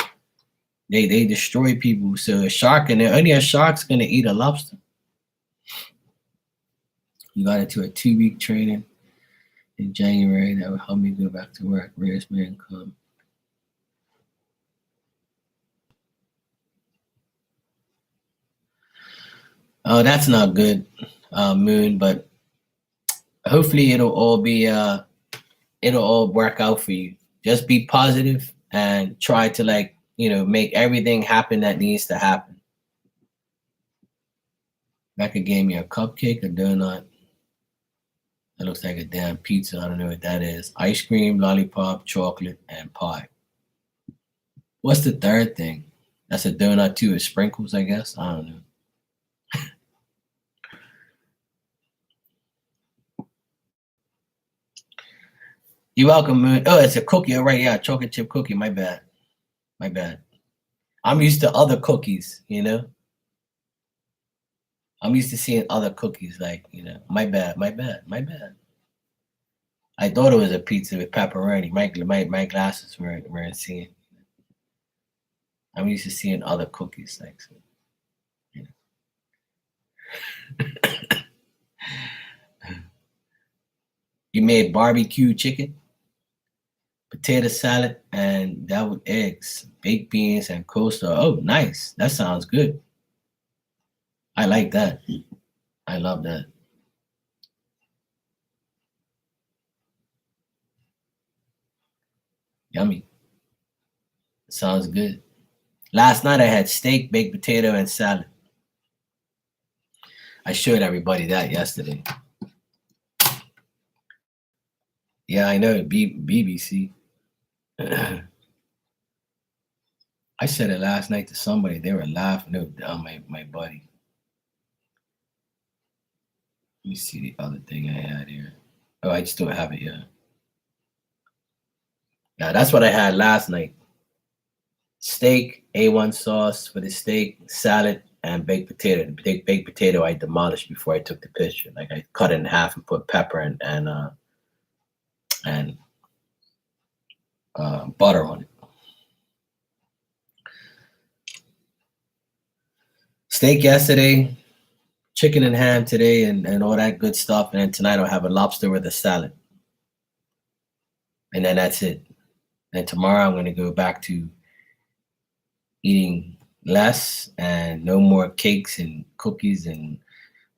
They destroy people. So only a shark's gonna eat a lobster. You got into a 2-week training in January that will help me go back to work. Raise my income. Oh, that's not good, Moon. But hopefully it'll all work out for you. Just be positive and try to make everything happen that needs to happen. Becca gave me a cupcake, a donut. That looks like a damn pizza. I don't know what that is. Ice cream, lollipop, chocolate, and pie. What's the third thing? That's a donut too with sprinkles, I guess. I don't know. You're welcome, Moon. Oh, it's a cookie. All right, yeah, chocolate chip cookie. My bad. I'm used to other cookies, I'm used to seeing other cookies, my bad. I thought it was a pizza with pepperoni. My glasses weren't seeing. I'm used to seeing other cookies, You made barbecue chicken, potato salad, and that with eggs, baked beans, and coleslaw. Oh, nice. That sounds good. I like that. I love that. Yummy. Sounds good. Last night I had steak, baked potato, and salad. I showed everybody that yesterday. Yeah, I know. BBC. I said it last night to somebody. They were laughing. They were down my buddy. Let me see the other thing I had here. Oh, I just don't have it yet. Yeah, that's what I had last night. Steak, A1 sauce for the steak, salad, and baked potato. The baked potato I demolished before I took the picture. Like I cut it in half and put pepper and butter on it. Steak yesterday, chicken and ham today, and all that good stuff. And then tonight I'll have a lobster with a salad. And then that's it. And tomorrow I'm going to go back to eating less and no more cakes and cookies and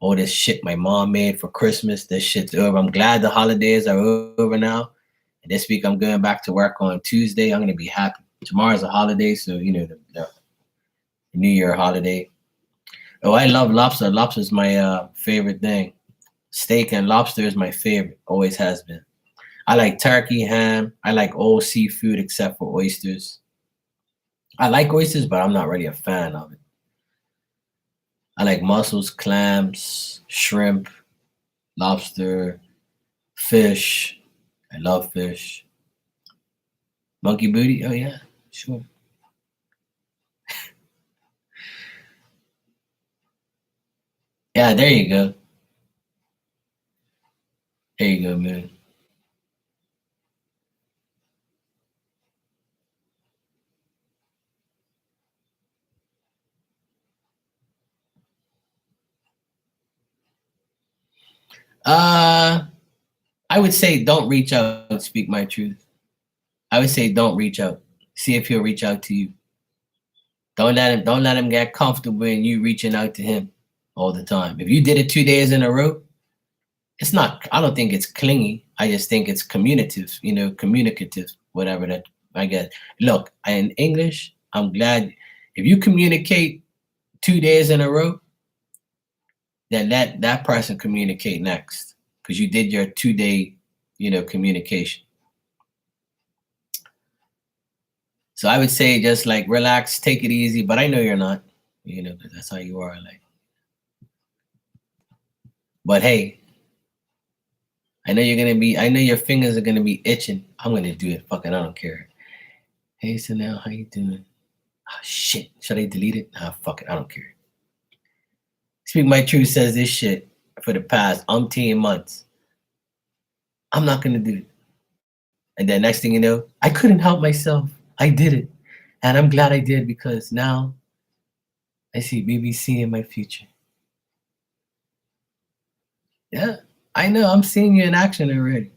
all this shit my mom made for Christmas. This shit's over. I'm glad the holidays are over now. And this week I'm going back to work on Tuesday. I'm going to be happy. Tomorrow's a holiday, so you know the New Year holiday. Oh, I love lobster. Lobster is my favorite thing. Steak and lobster is my favorite. Always has been. I like turkey, ham. I like all seafood except for oysters. I like oysters, but I'm not really a fan of it. I like mussels, clams, shrimp, lobster, fish. I love fish. Monkey booty? Oh, yeah, sure. Yeah, there you go. There you go, man. I would say don't reach out, speak my truth. I would say don't reach out. See if he'll reach out to you. Don't let him get comfortable in you reaching out to him all the time. If you did it 2 days in a row, it's not, I don't think it's clingy. I just think it's communicative, whatever that I guess. Look, in English, I'm glad if you communicate 2 days in a row, then that person communicate next because you did your 2 day, communication. So I would say just like relax, take it easy, but I know you're not, because that's how you are. Like, but hey, I know your fingers are gonna be itching. I'm gonna do it. Fucking, I don't care. Hey, so now how you doing? Oh shit, should I delete it? Ah, fuck it, I don't care. Speak My Truth says this shit for the past umpteen months. I'm not gonna do it. And then next thing you know, I couldn't help myself. I did it. And I'm glad I did because now I see BBC in my future. Yeah, I know. I'm seeing you in action already.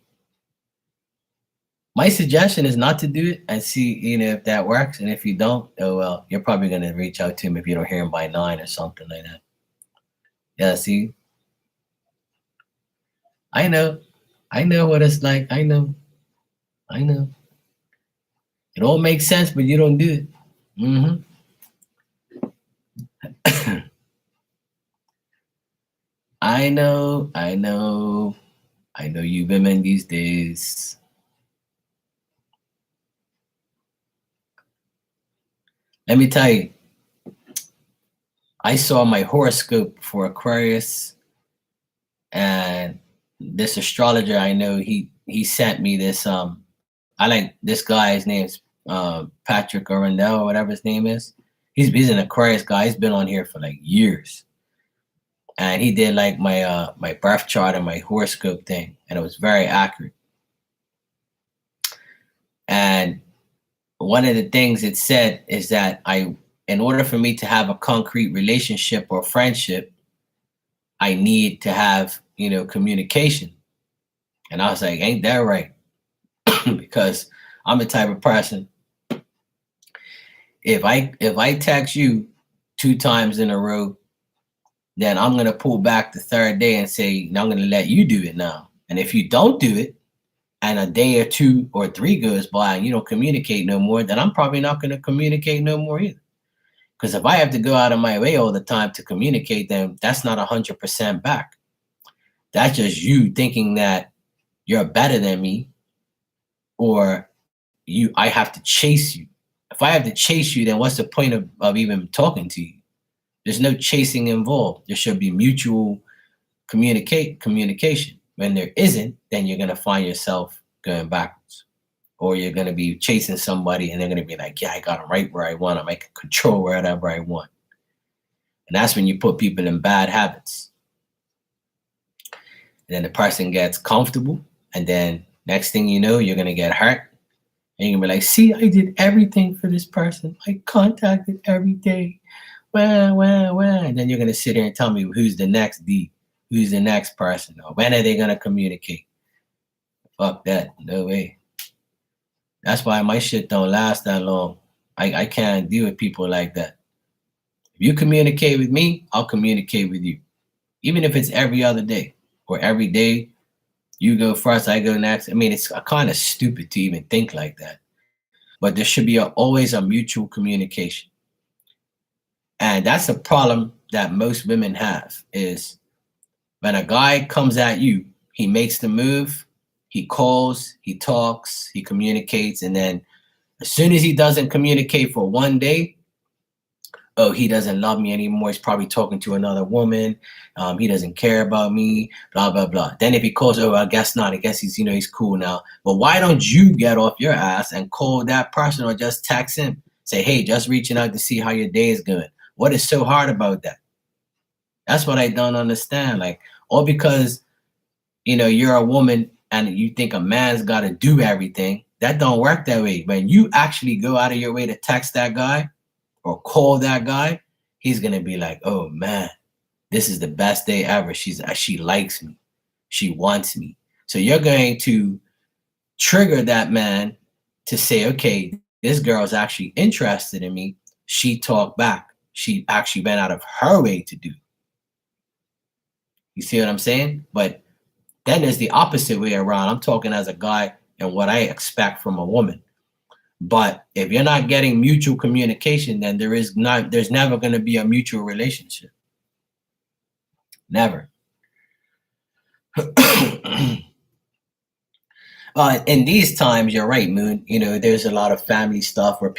My suggestion is not to do it and see, if that works. And if you don't, oh well, you're probably gonna reach out to him if you don't hear him by 9 or something like that. Yeah, see, I know, I know what it's like. I know. It all makes sense, but you don't do it. Mm-hmm. I know you women these days. Let me tell you, I saw my horoscope for Aquarius, and this astrologer I know, he sent me this. I like this guy. His name's Patrick Arundel or whatever his name is. He's an Aquarius guy. He's been on here for like years, and he did like my birth chart and my horoscope thing, and it was very accurate. And one of the things it said is that in order for me to have a concrete relationship or friendship, I need to have, communication. And I was like, ain't that right? Because I'm the type of person, if I text you 2 times in a row, then I'm gonna pull back the third day and say, no, I'm gonna let you do it now. And if you don't do it, and a day or 2 or 3 goes by and you don't communicate no more, then I'm probably not gonna communicate no more either. Because if I have to go out of my way all the time to communicate them, that's not 100% back. That's just you thinking that you're better than me, or I have to chase you. If I have to chase you, then what's the point of even talking to you? There's no chasing involved. There should be mutual communication. When there isn't, then you're gonna find yourself going backwards. Or you're gonna be chasing somebody and they're gonna be like, yeah, I got them right where I want them. I can control wherever I want. And that's when you put people in bad habits. And then the person gets comfortable, and then next thing you know, you're gonna get hurt. And you're gonna be like, see, I did everything for this person. I contacted every day. Well. And then you're gonna sit here and tell me who's the next D, who's the next person, or when are they gonna communicate? Fuck that. No way. That's why my shit don't last that long. I can't deal with people like that. If you communicate with me, I'll communicate with you. Even if it's every other day or every day, you go first, I go next. I mean, it's kind of stupid to even think like that. But there should be always a mutual communication. And that's a problem that most women have is when a guy comes at you, he makes the move, he calls, he talks, he communicates, and then as soon as he doesn't communicate for one day, oh, he doesn't love me anymore. He's probably talking to another woman. He doesn't care about me, blah, blah, blah. Then if he calls, oh, I guess not. I guess he's cool now. But why don't you get off your ass and call that person or just text him? Say, hey, just reaching out to see how your day is going. What is so hard about that? That's what I don't understand. Like, all because, you're a woman and you think a man's got to do everything. That don't work that way. When you actually go out of your way to text that guy, or call that guy, he's gonna be like, oh man, this is the best day ever. She likes me. She wants me. So you're going to trigger that man to say, okay, this girl's actually interested in me. She talked back. She actually went out of her way to do. You see what I'm saying? But then there's the opposite way around. I'm talking as a guy and what I expect from a woman. But if you're not getting mutual communication, then there's never going to be a mutual relationship. Never. In these times, you're right, Moon. There's a lot of family stuff where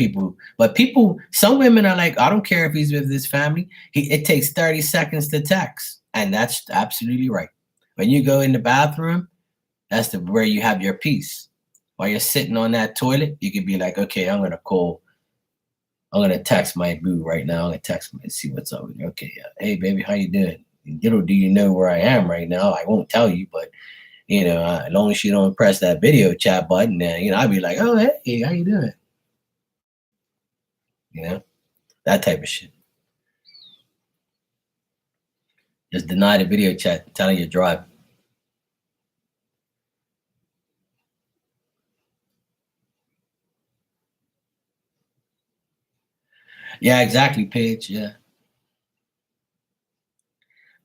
some women are like, I don't care if he's with his family. It takes 30 seconds to text. And that's absolutely right. When you go in the bathroom, that's where you have your peace. While you're sitting on that toilet, you could be like, okay, I'm going to text my boo right now. I'm going to text him and see what's up with you. Okay, hey, baby, how you doing? Little do you know where I am right now. I won't tell you, but, as long as you don't press that video chat button, then, I'll be like, oh, hey, how you doing? That type of shit. Just deny the video chat, telling you to drive. Yeah, exactly, Paige. Yeah.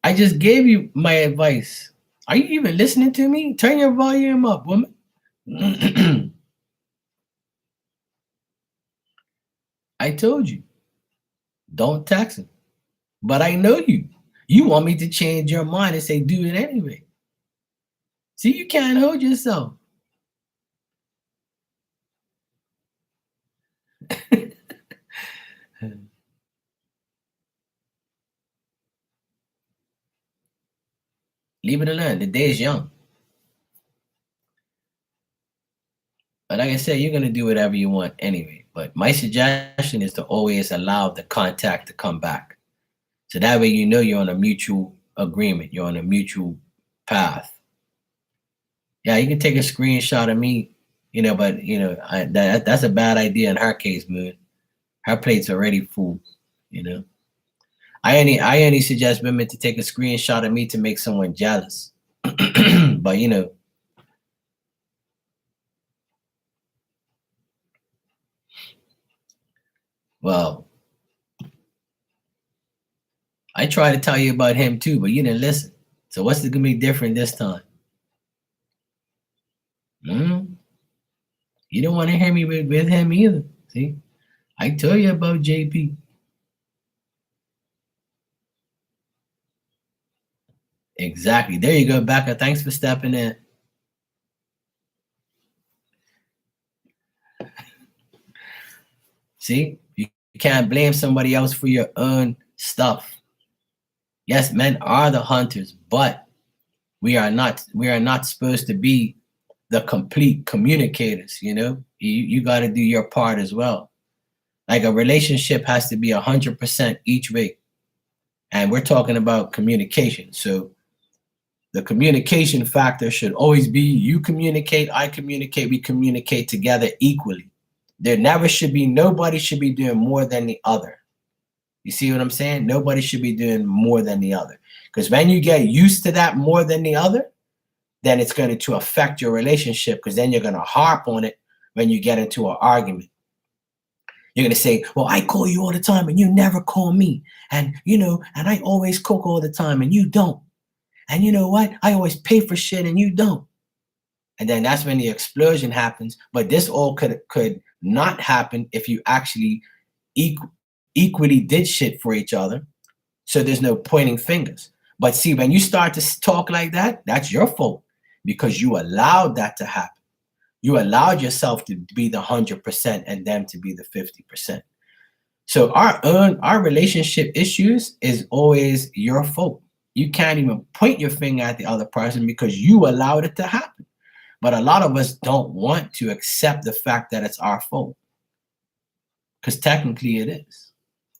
I just gave you my advice. Are you even listening to me? Turn your volume up, woman. I told you. Don't text him. But I know you. You want me to change your mind and say do it anyway. See, you can't hold yourself. Leave it alone. The day is young. But like I said, you're going to do whatever you want anyway. But my suggestion is to always allow the contact to come back. So that way you're on a mutual agreement. You're on a mutual path. Yeah, you can take a screenshot of me, but that's a bad idea in her case, Moon. Her plate's already full, I only suggest women to take a screenshot of me to make someone jealous. But well, I tried to tell you about him too, but you didn't listen. So what's gonna be different this time? You don't want to hear me with him either. See, I told you about JP. Exactly. There you go, Becca. Thanks for stepping in. See, you can't blame somebody else for your own stuff. Yes, men are the hunters, but we are not supposed to be the complete communicators. You got to do your part as well. Like a relationship has to be 100% each way. And we're talking about communication. So the communication factor should always be you communicate, I communicate, we communicate together equally. There never should be, nobody should be doing more than the other. You see what I'm saying? Nobody should be doing more than the other. Because when you get used to that more than the other, then it's going to affect your relationship, because then you're going to harp on it when you get into an argument. You're going to say, well, I call you all the time and you never call me. And, and I always cook all the time and you don't. And you know what? I always pay for shit and you don't. And then that's when the explosion happens. But this all could not happen if you actually equally did shit for each other. So there's no pointing fingers. But see, when you start to talk like that, that's your fault, because you allowed that to happen. You allowed yourself to be the 100% and them to be the 50%. So our relationship issues is always your fault. You can't even point your finger at the other person because you allowed it to happen. But a lot of us don't want to accept the fact that it's our fault, because technically it is.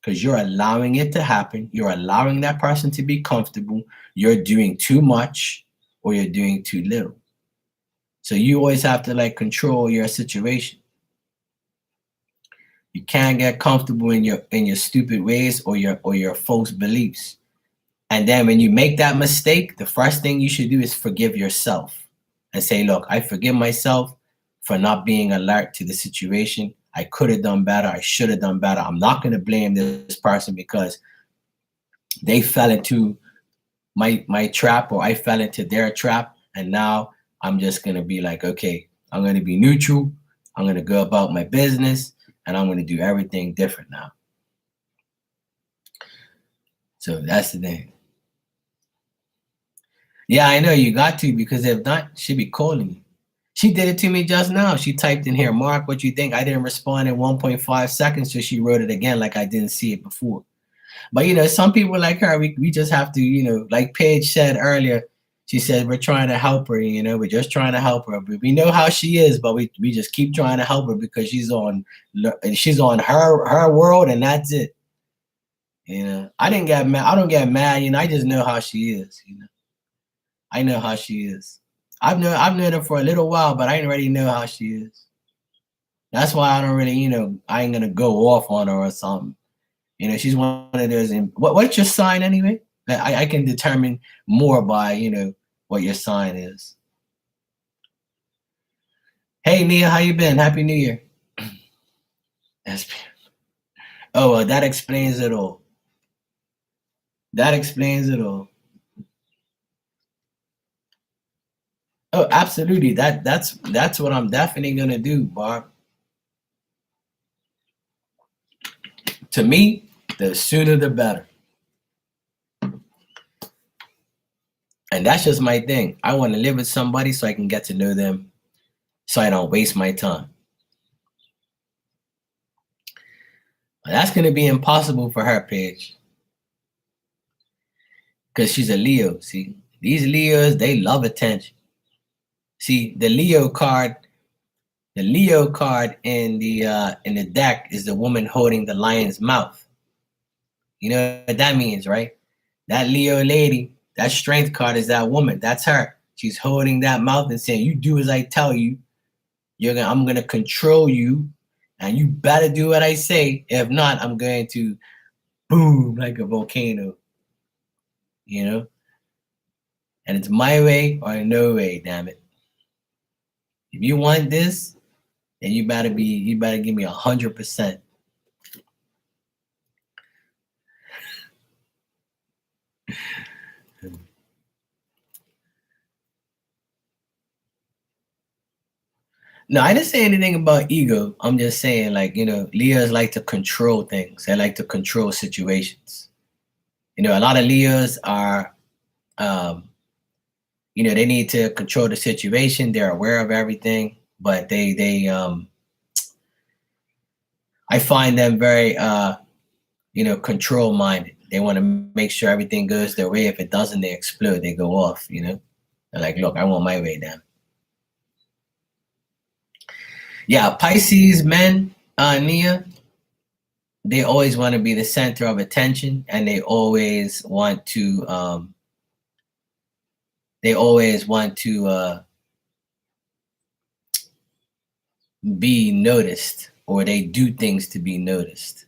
Because you're allowing it to happen. You're allowing that person to be comfortable. You're doing too much or you're doing too little. So you always have to control your situation. You can't get comfortable in your stupid ways or your false beliefs. And then when you make that mistake, the first thing you should do is forgive yourself and say, look, I forgive myself for not being alert to the situation. I could have done better. I should have done better. I'm not going to blame this person because they fell into my trap, or I fell into their trap. And now I'm just going to be like, okay, I'm going to be neutral. I'm going to go about my business and I'm going to do everything different now. So that's the thing. Yeah, I know you got to, because if not, she'd be calling you. She did it to me just now. She typed in here, Mark, what you think? I didn't respond in 1.5 seconds, so she wrote it again like I didn't see it before. But, some people like her, we just have to, like Paige said earlier, she said, we're trying to help her, we're just trying to help her. But we know how she is, but we just keep trying to help her because she's on her world, and that's it. I didn't get mad. I don't get mad. I just know how she is. I know how she is. I've known her for a little while, but I already know how she is. That's why I don't really, I ain't gonna go off on her or something. She's one of those. What's your sign anyway? I can determine more by, what your sign is. Hey, Nia, how you been? Happy New Year. Oh, well, that explains it all. That explains it all. Oh, absolutely. That's what I'm definitely gonna do, Barb. To me, the sooner the better. And that's just my thing. I want to live with somebody so I can get to know them, so I don't waste my time. But that's gonna be impossible for her, Paige, because she's a Leo. See, these Leos, they love attention. See, the Leo card in the deck is the woman holding the lion's mouth. You know what that means, right? That Leo lady, that strength card is that woman. That's her. She's holding that mouth and saying, you do as I tell you. I'm gonna control you, and you better do what I say. If not, I'm going to boom like a volcano. And it's my way or no way, damn it. If you want this, then you better give me 100%. No, I didn't say anything about ego. I'm just saying, Leos like to control things. They like to control situations. A lot of Leos are, they need to control the situation. They're aware of everything, but I find them very, control minded. They want to make sure everything goes their way. If it doesn't, they explode. They go off. They're like, look, I want my way down. Yeah, Pisces men, Nia, they always want to be the center of attention, and they always want to be noticed, or they do things to be noticed.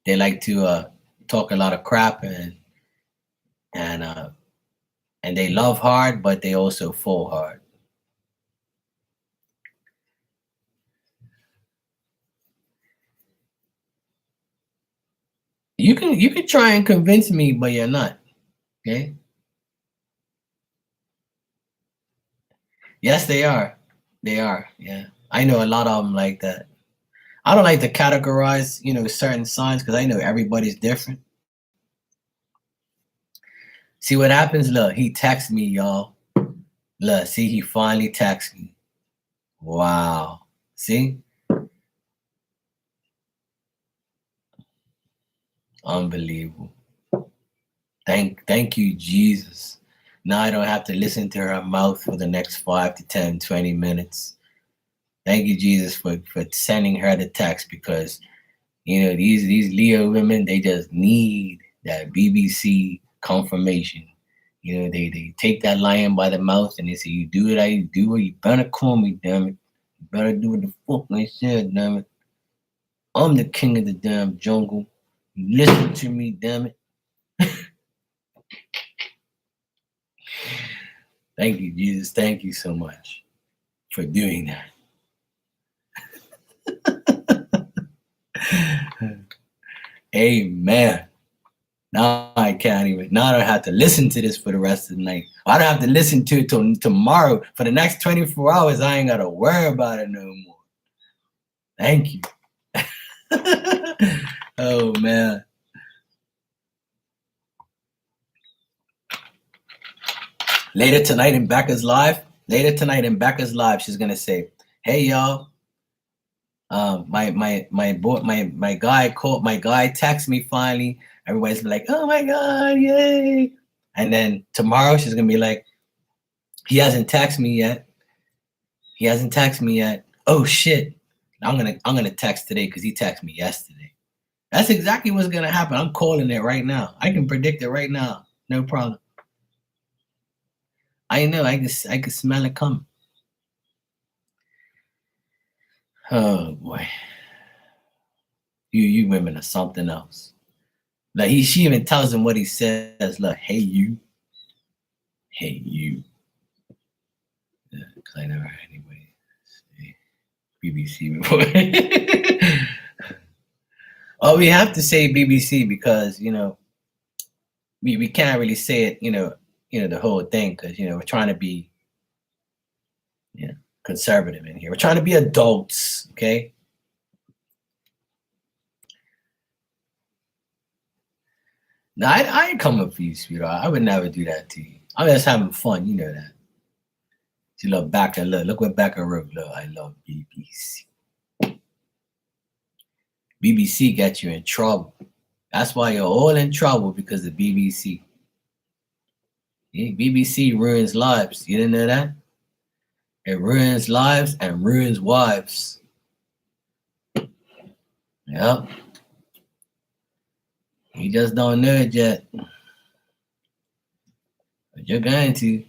They like to talk a lot of crap, and they love hard, but they also fall hard. You can try and convince me, but you're not. Okay? Yes, they are. They are. Yeah, I know a lot of them like that. I don't like to categorize, certain signs, because I know everybody's different. See what happens? Look, he texts me, y'all. Look, see, he finally texts me. Wow. See? Unbelievable. Thank you, Jesus. Now I don't have to listen to her mouth for the next 5 to 10, 20 minutes. Thank you, Jesus, for sending her the text, because these Leo women, they just need that BBC confirmation. They take that lion by the mouth and they say, "You do it, I do it. You better call me, damn it. You better do what the fuck I said, damn it. I'm the king of the damn jungle. You listen to me, damn it." Thank you, Jesus. Thank you so much for doing that. Amen. Now I can't even. Now I don't have to listen to this for the rest of the night. I don't have to listen to it till tomorrow. For the next 24 hours, I ain't got to worry about it no more. Thank you. Oh, man. Later tonight in Becca's live, she's going to say, "Hey, y'all. My guy texted me finally. Everybody's like, oh my God, yay." And then tomorrow she's gonna be like, he hasn't texted me yet. Oh shit. I'm gonna text today because he texted me yesterday. That's exactly what's gonna happen. I'm calling it right now. I can predict it right now. No problem. I know, I can smell it coming. Oh boy. You women are something else. Like she even tells him what he says. Like, hey you. Yeah, kind of anyway. BBC before. Oh, we have to say BBC because we can't really say it. The whole thing, because we're trying to be conservative in here. We're trying to be adults, okay? No, I ain't coming for you, sweetheart. I would never do that to you. I'm just having fun, you know that. See, look, Becca, look what Becca wrote. Look, I love BBC. BBC gets you in trouble. That's why you're all in trouble, because of BBC. Yeah, BBC ruins lives. You didn't know that? It ruins lives and ruins wives. Yep. You just don't know it yet. But you're going to.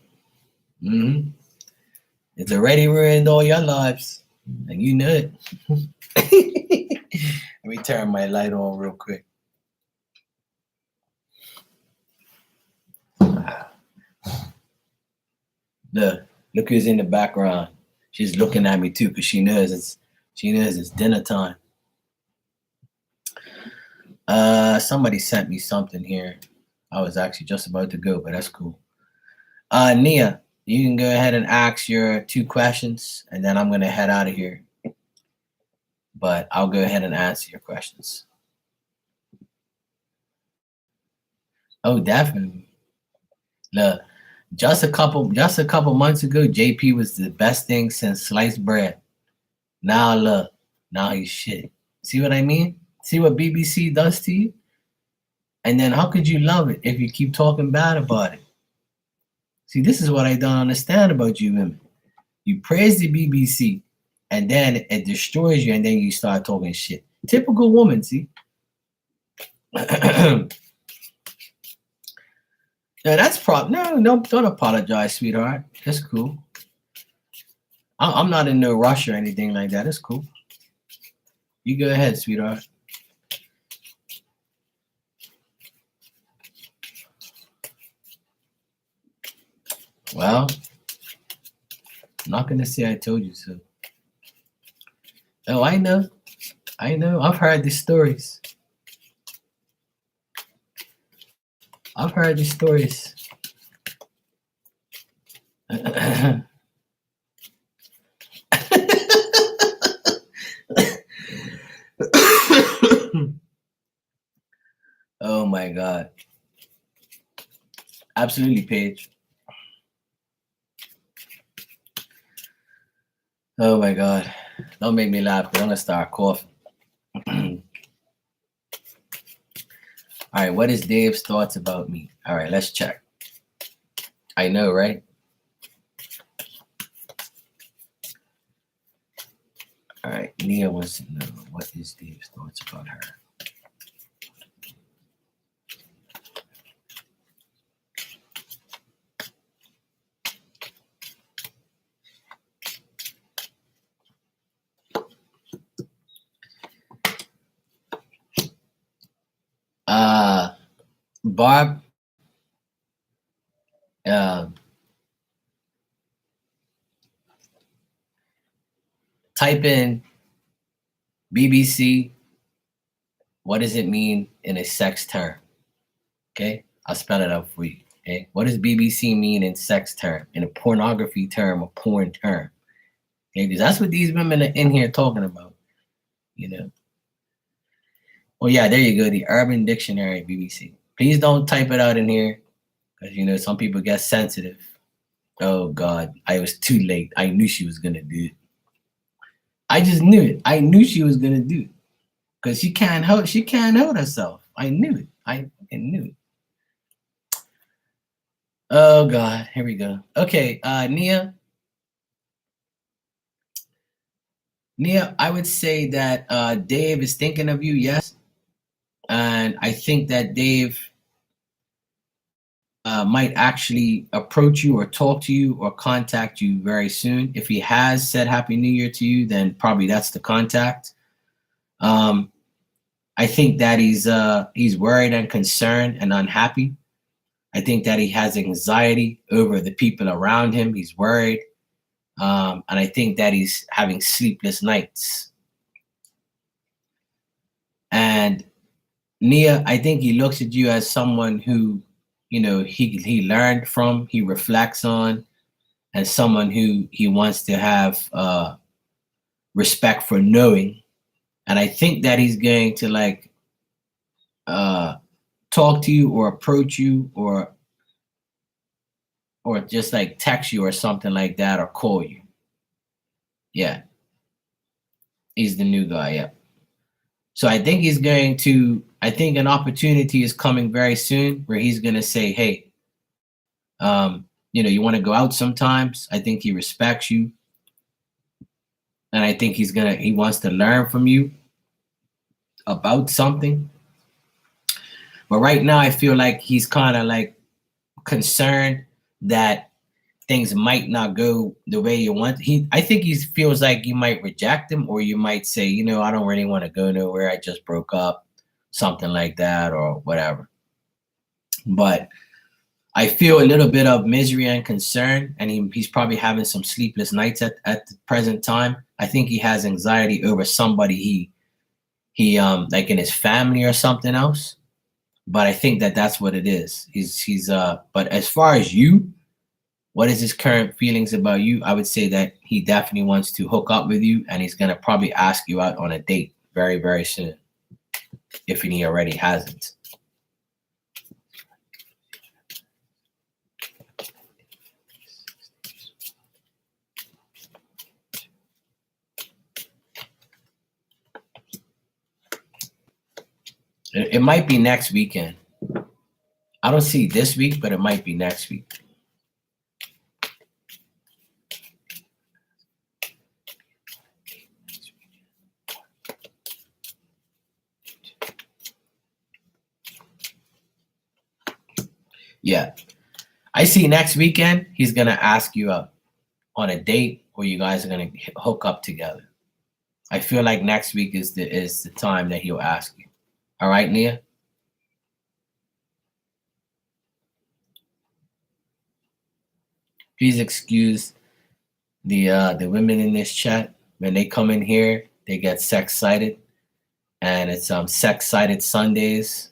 It's already ruined all your lives. And you know it. Let me turn my light on real quick. Look who's in the background. She's looking at me too, because she knows it's dinner time. Somebody sent me something here. I was actually just about to go, but that's cool. Nia, you can go ahead and ask your 2 questions, and then I'm gonna head out of here. But I'll go ahead and answer your questions. Oh, definitely. Look, just a couple months ago, JP was the best thing since sliced bread. Now look, now he's shit. See what I mean? See what BBC does to you? And then how could you love it if you keep talking bad about it? See, this is what I don't understand about you women. You praise the BBC, and then it destroys you, and then you start talking shit. Typical woman, see? No, that's no, don't apologize, sweetheart. That's cool. I'm not in no rush or anything like that. It's cool. You go ahead, sweetheart. Well, I'm not gonna say I told you so. Oh, I know. I've heard these stories. Oh my God. Absolutely, Paige. Oh my God. Don't make me laugh because I'm gonna start coughing. All right, what is Dave's thoughts about me? All right, let's check. I know, right? All right, Nia wants to know what is Dave's thoughts about her. Barb, type in BBC. What does it mean in a sex term? Okay, I'll spell it out for you. Okay, what does BBC mean in sex term, in a pornography term, a porn term? Okay, because that's what these women are in here talking about. You know. Well, yeah, there you go. The Urban Dictionary, BBC. Please don't type it out in here, because some people get sensitive. Oh God, I was too late. I knew she was gonna do it. I just knew it. I knew she was gonna do it because she can't help. She can't help herself. I knew it. I knew it. Oh God, here we go. Okay, Nia. Nia, I would say that Dave is thinking of you. Yes, and I think that Dave might actually approach you or talk to you or contact you very soon. If he has said Happy New Year to you, then probably that's the contact. I think that he's worried and concerned and unhappy. I think that he has anxiety over the people around him. He's worried. And I think that he's having sleepless nights. And Nia, I think he looks at you as someone who, he learned from, he reflects on, and someone who he wants to have respect for knowing. And I think that he's going to talk to you or approach you or just text you or something like that or call you. Yeah. He's the new guy, yeah. So I think I think an opportunity is coming very soon where he's gonna say, hey, you want to go out sometimes. I think he respects you. And I think he wants to learn from you about something. But right now I feel like he's kind of concerned that things might not go the way you want. I think he feels like you might reject him, or you might say, I don't really want to go nowhere. I just broke up, something like that, or whatever. But I feel a little bit of misery and concern, and he's probably having some sleepless nights at the present time. I think he has anxiety over somebody he like in his family or something else. But I think that that's what it is. But as far as you, what is his current feelings about you? I would say that he definitely wants to hook up with you, and he's gonna probably ask you out on a date very, very soon, if he already hasn't. It might be next weekend. I don't see this week, but it might be next week. Yeah. I see next weekend he's gonna ask you up on a date, or you guys are gonna hook up together. I feel like next week is the time that he'll ask you. All right, Nia? Please excuse the women in this chat. When they come in here, they get sex-cited, and it's sex-cited Sundays,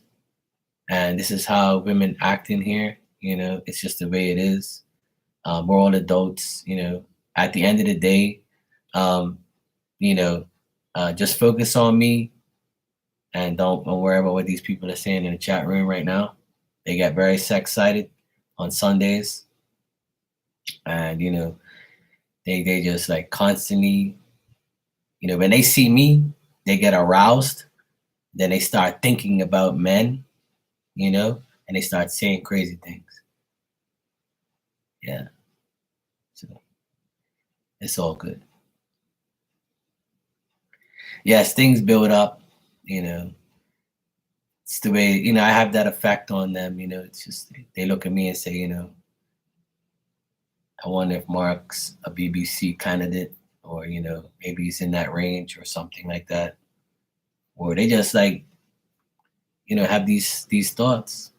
and this is how women act in here. You know, it's just the way it is. We're all adults. You know, at the end of the day, um, you know, just focus on me, and don't worry about what these people are saying in the chat room right now. They get very sex-cited on Sundays, and you know, they just like constantly, you know, when they see me, they get aroused. Then they start thinking about men, you know, and they start saying crazy things. Yeah, so it's all good. Yes, things build up, you know. It's the way, you know, I have that effect on them, you know. It's just they look at me and say, you know, I wonder if Mark's a BBC candidate, or you know, maybe he's in that range or something like that. Or they just like, you know, have these thoughts.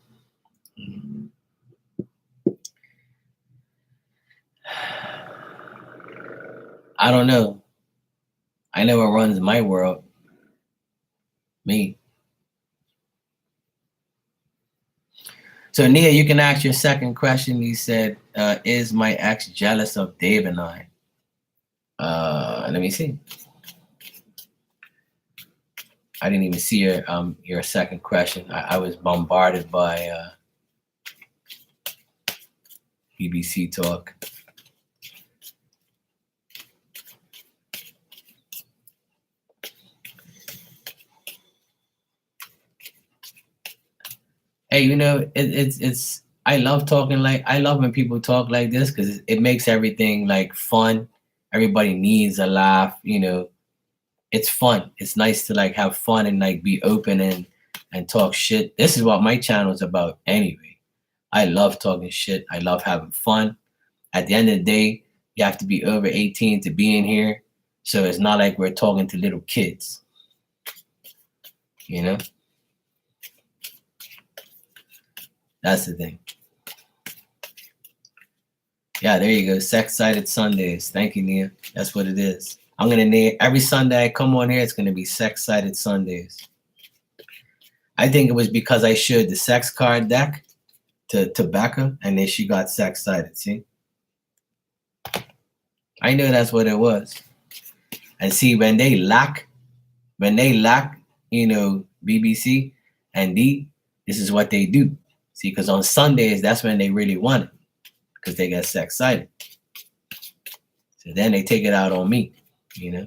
I don't know. I know what runs my world. Me. So Nia, you can ask your second question. He said, is my ex jealous of Dave and I? Let me see. I didn't even see your second question. I was bombarded by BBC Talk. Hey, you know, it's I love talking like, I love when people talk like this, because it makes everything like fun. Everybody needs a laugh, you know. It's fun. It's nice to like have fun and like be open and talk shit. This is what my channel is about anyway. I love talking shit. I love having fun. At the end of the day, you have to be over 18 to be in here. So it's not like we're talking to little kids, you know? That's the thing. Yeah, there you go. Sex-cited Sundays. Thank you, Nia. That's what it is. I'm going to name every Sunday I come on here, it's going to be Sex-cited Sundays. I think it was because I showed the sex card deck to Becca, and then she got sex-cited. See? I know that's what it was. And see, when they lack, you know, BBC and D, this is what they do. See, because on Sundays, that's when they really want it, because they get sex-cited. So then they take it out on me, you know.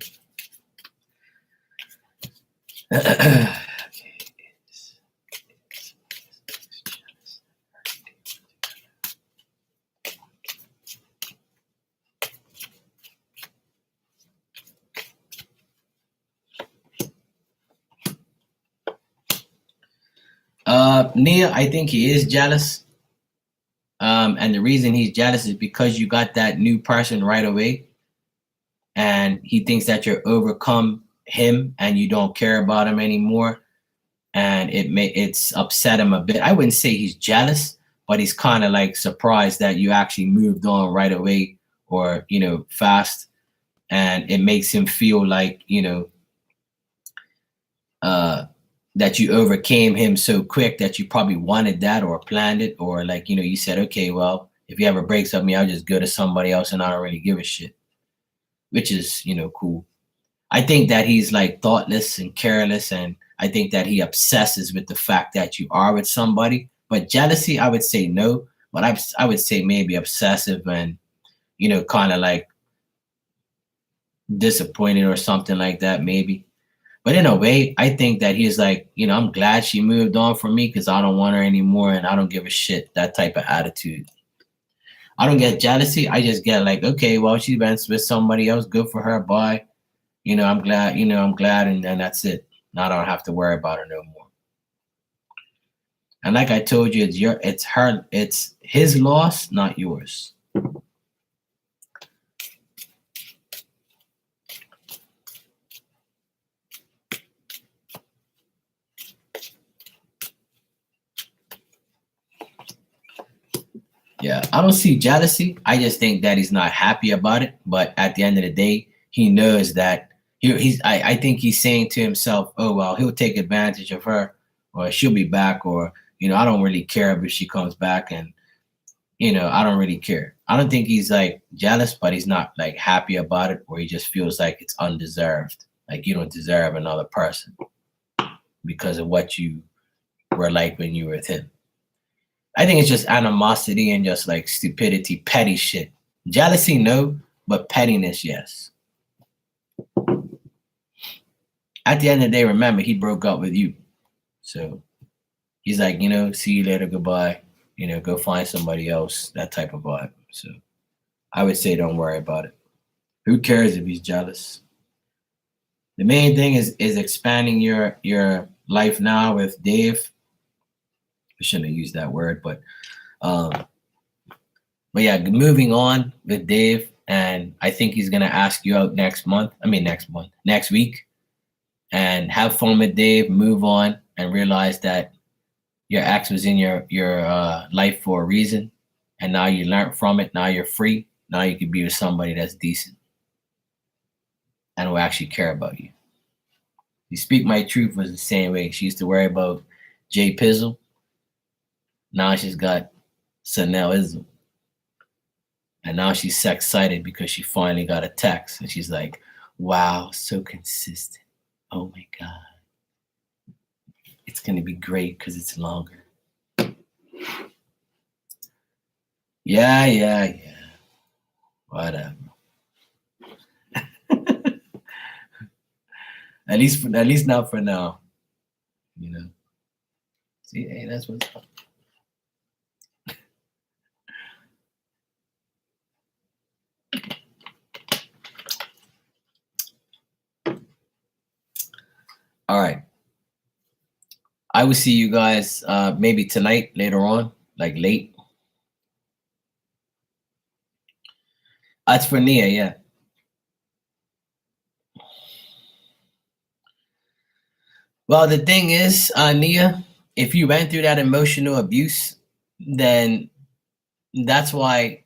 Nia, I think he is jealous. And the reason he's jealous is because you got that new person right away, and he thinks that you're overcome him and you don't care about him anymore, and it's upset him a bit. I wouldn't say he's jealous, but he's kind of like surprised that you actually moved on right away, or you know, fast, and it makes him feel like, you know, that you overcame him so quick that you probably wanted that or planned it, or like, you know, you said, okay, well, if he ever breaks up with me, I'll just go to somebody else and I don't really give a shit, which is, you know, cool. I think that he's like thoughtless and careless, and I think that he obsesses with the fact that you are with somebody. But jealousy, I would say no, but I would say maybe obsessive and, you know, kind of like disappointed or something like that, maybe. But in a way, I think that he's like, you know, I'm glad she moved on from me because I don't want her anymore and I don't give a shit, that type of attitude. I don't get jealousy. I just get like, okay, well, she's been with somebody else. Good for her. Bye. You know, I'm glad, and then that's it. Now I don't have to worry about her no more. And like I told you, it's his loss, not yours. Yeah, I don't see jealousy. I just think that he's not happy about it. But at the end of the day, he knows that I think he's saying to himself, "Oh well, he'll take advantage of her, or she'll be back, or I don't really care if she comes back, and I don't really care." I don't think he's like jealous, but he's not like happy about it, or he just feels like it's undeserved. Like you don't deserve another person because of what you were like when you were with him. I think it's just animosity and just like stupidity, petty shit. Jealousy, no, but pettiness, yes. At the end of the day, remember, he broke up with you. So he's like, see you later, goodbye. Go find somebody else, that type of vibe. So I would say don't worry about it. Who cares if he's jealous? The main thing is expanding your life now with Dave. I shouldn't have used that word, but yeah, moving on with Dave, and I think he's gonna ask you out next week, and have fun with Dave. Move on and realize that your ex was in your life for a reason, and now you learned from it. Now you're free. Now you can be with somebody that's decent and will actually care about you. You Speak My Truth was the same way. She used to worry about Jay Pizzle. Now she's got Sanel Ism. And now she's excited because she finally got a text. And she's like, wow, so consistent. Oh my God. It's going to be great because it's longer. Yeah. Whatever. At least not for now. See, hey, that's what's up. All right. I will see you guys maybe tonight, later on, like late. That's for Nia, yeah. Well, the thing is, Nia, if you went through that emotional abuse, then that's why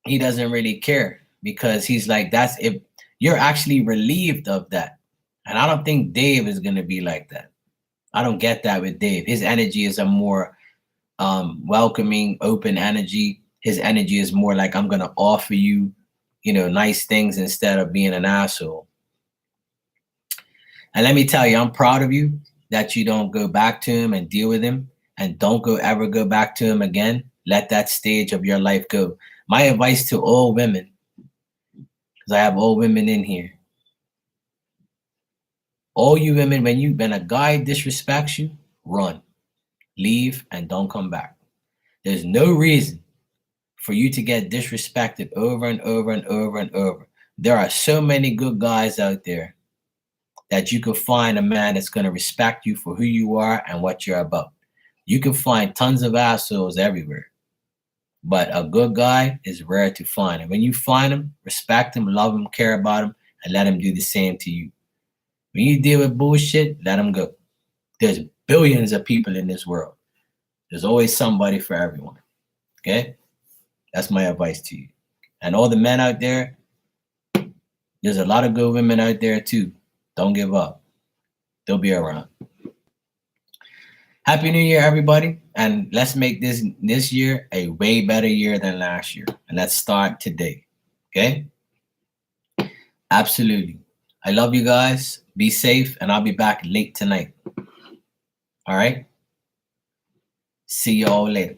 he doesn't really care, because he's like, that's if you're actually relieved of that. And I don't think Dave is going to be like that. I don't get that with Dave. His energy is a more welcoming, open energy. His energy is more like, I'm going to offer you, nice things instead of being an asshole. And let me tell you, I'm proud of you that you don't go back to him and deal with him, and don't ever go back to him again. Let that stage of your life go. My advice to all women, because I have all women in here. All you women, when a guy disrespects you, run, leave, and don't come back. There's no reason for you to get disrespected over and over and over and over. There are so many good guys out there that you can find a man that's going to respect you for who you are and what you're about. You can find tons of assholes everywhere, but a good guy is rare to find. And when you find him, respect him, love him, care about him, and let him do the same to you. When you deal with bullshit, let him go. There's billions of people in this world. There's always somebody for everyone. Okay? That's my advice to you. And all the men out there, there's a lot of good women out there too. Don't give up. They'll be around. Happy New Year, everybody. And let's make this year a way better year than last year. And let's start today. Okay? Absolutely. I love you guys. Be safe. And I'll be back late tonight. All right? See y'all later.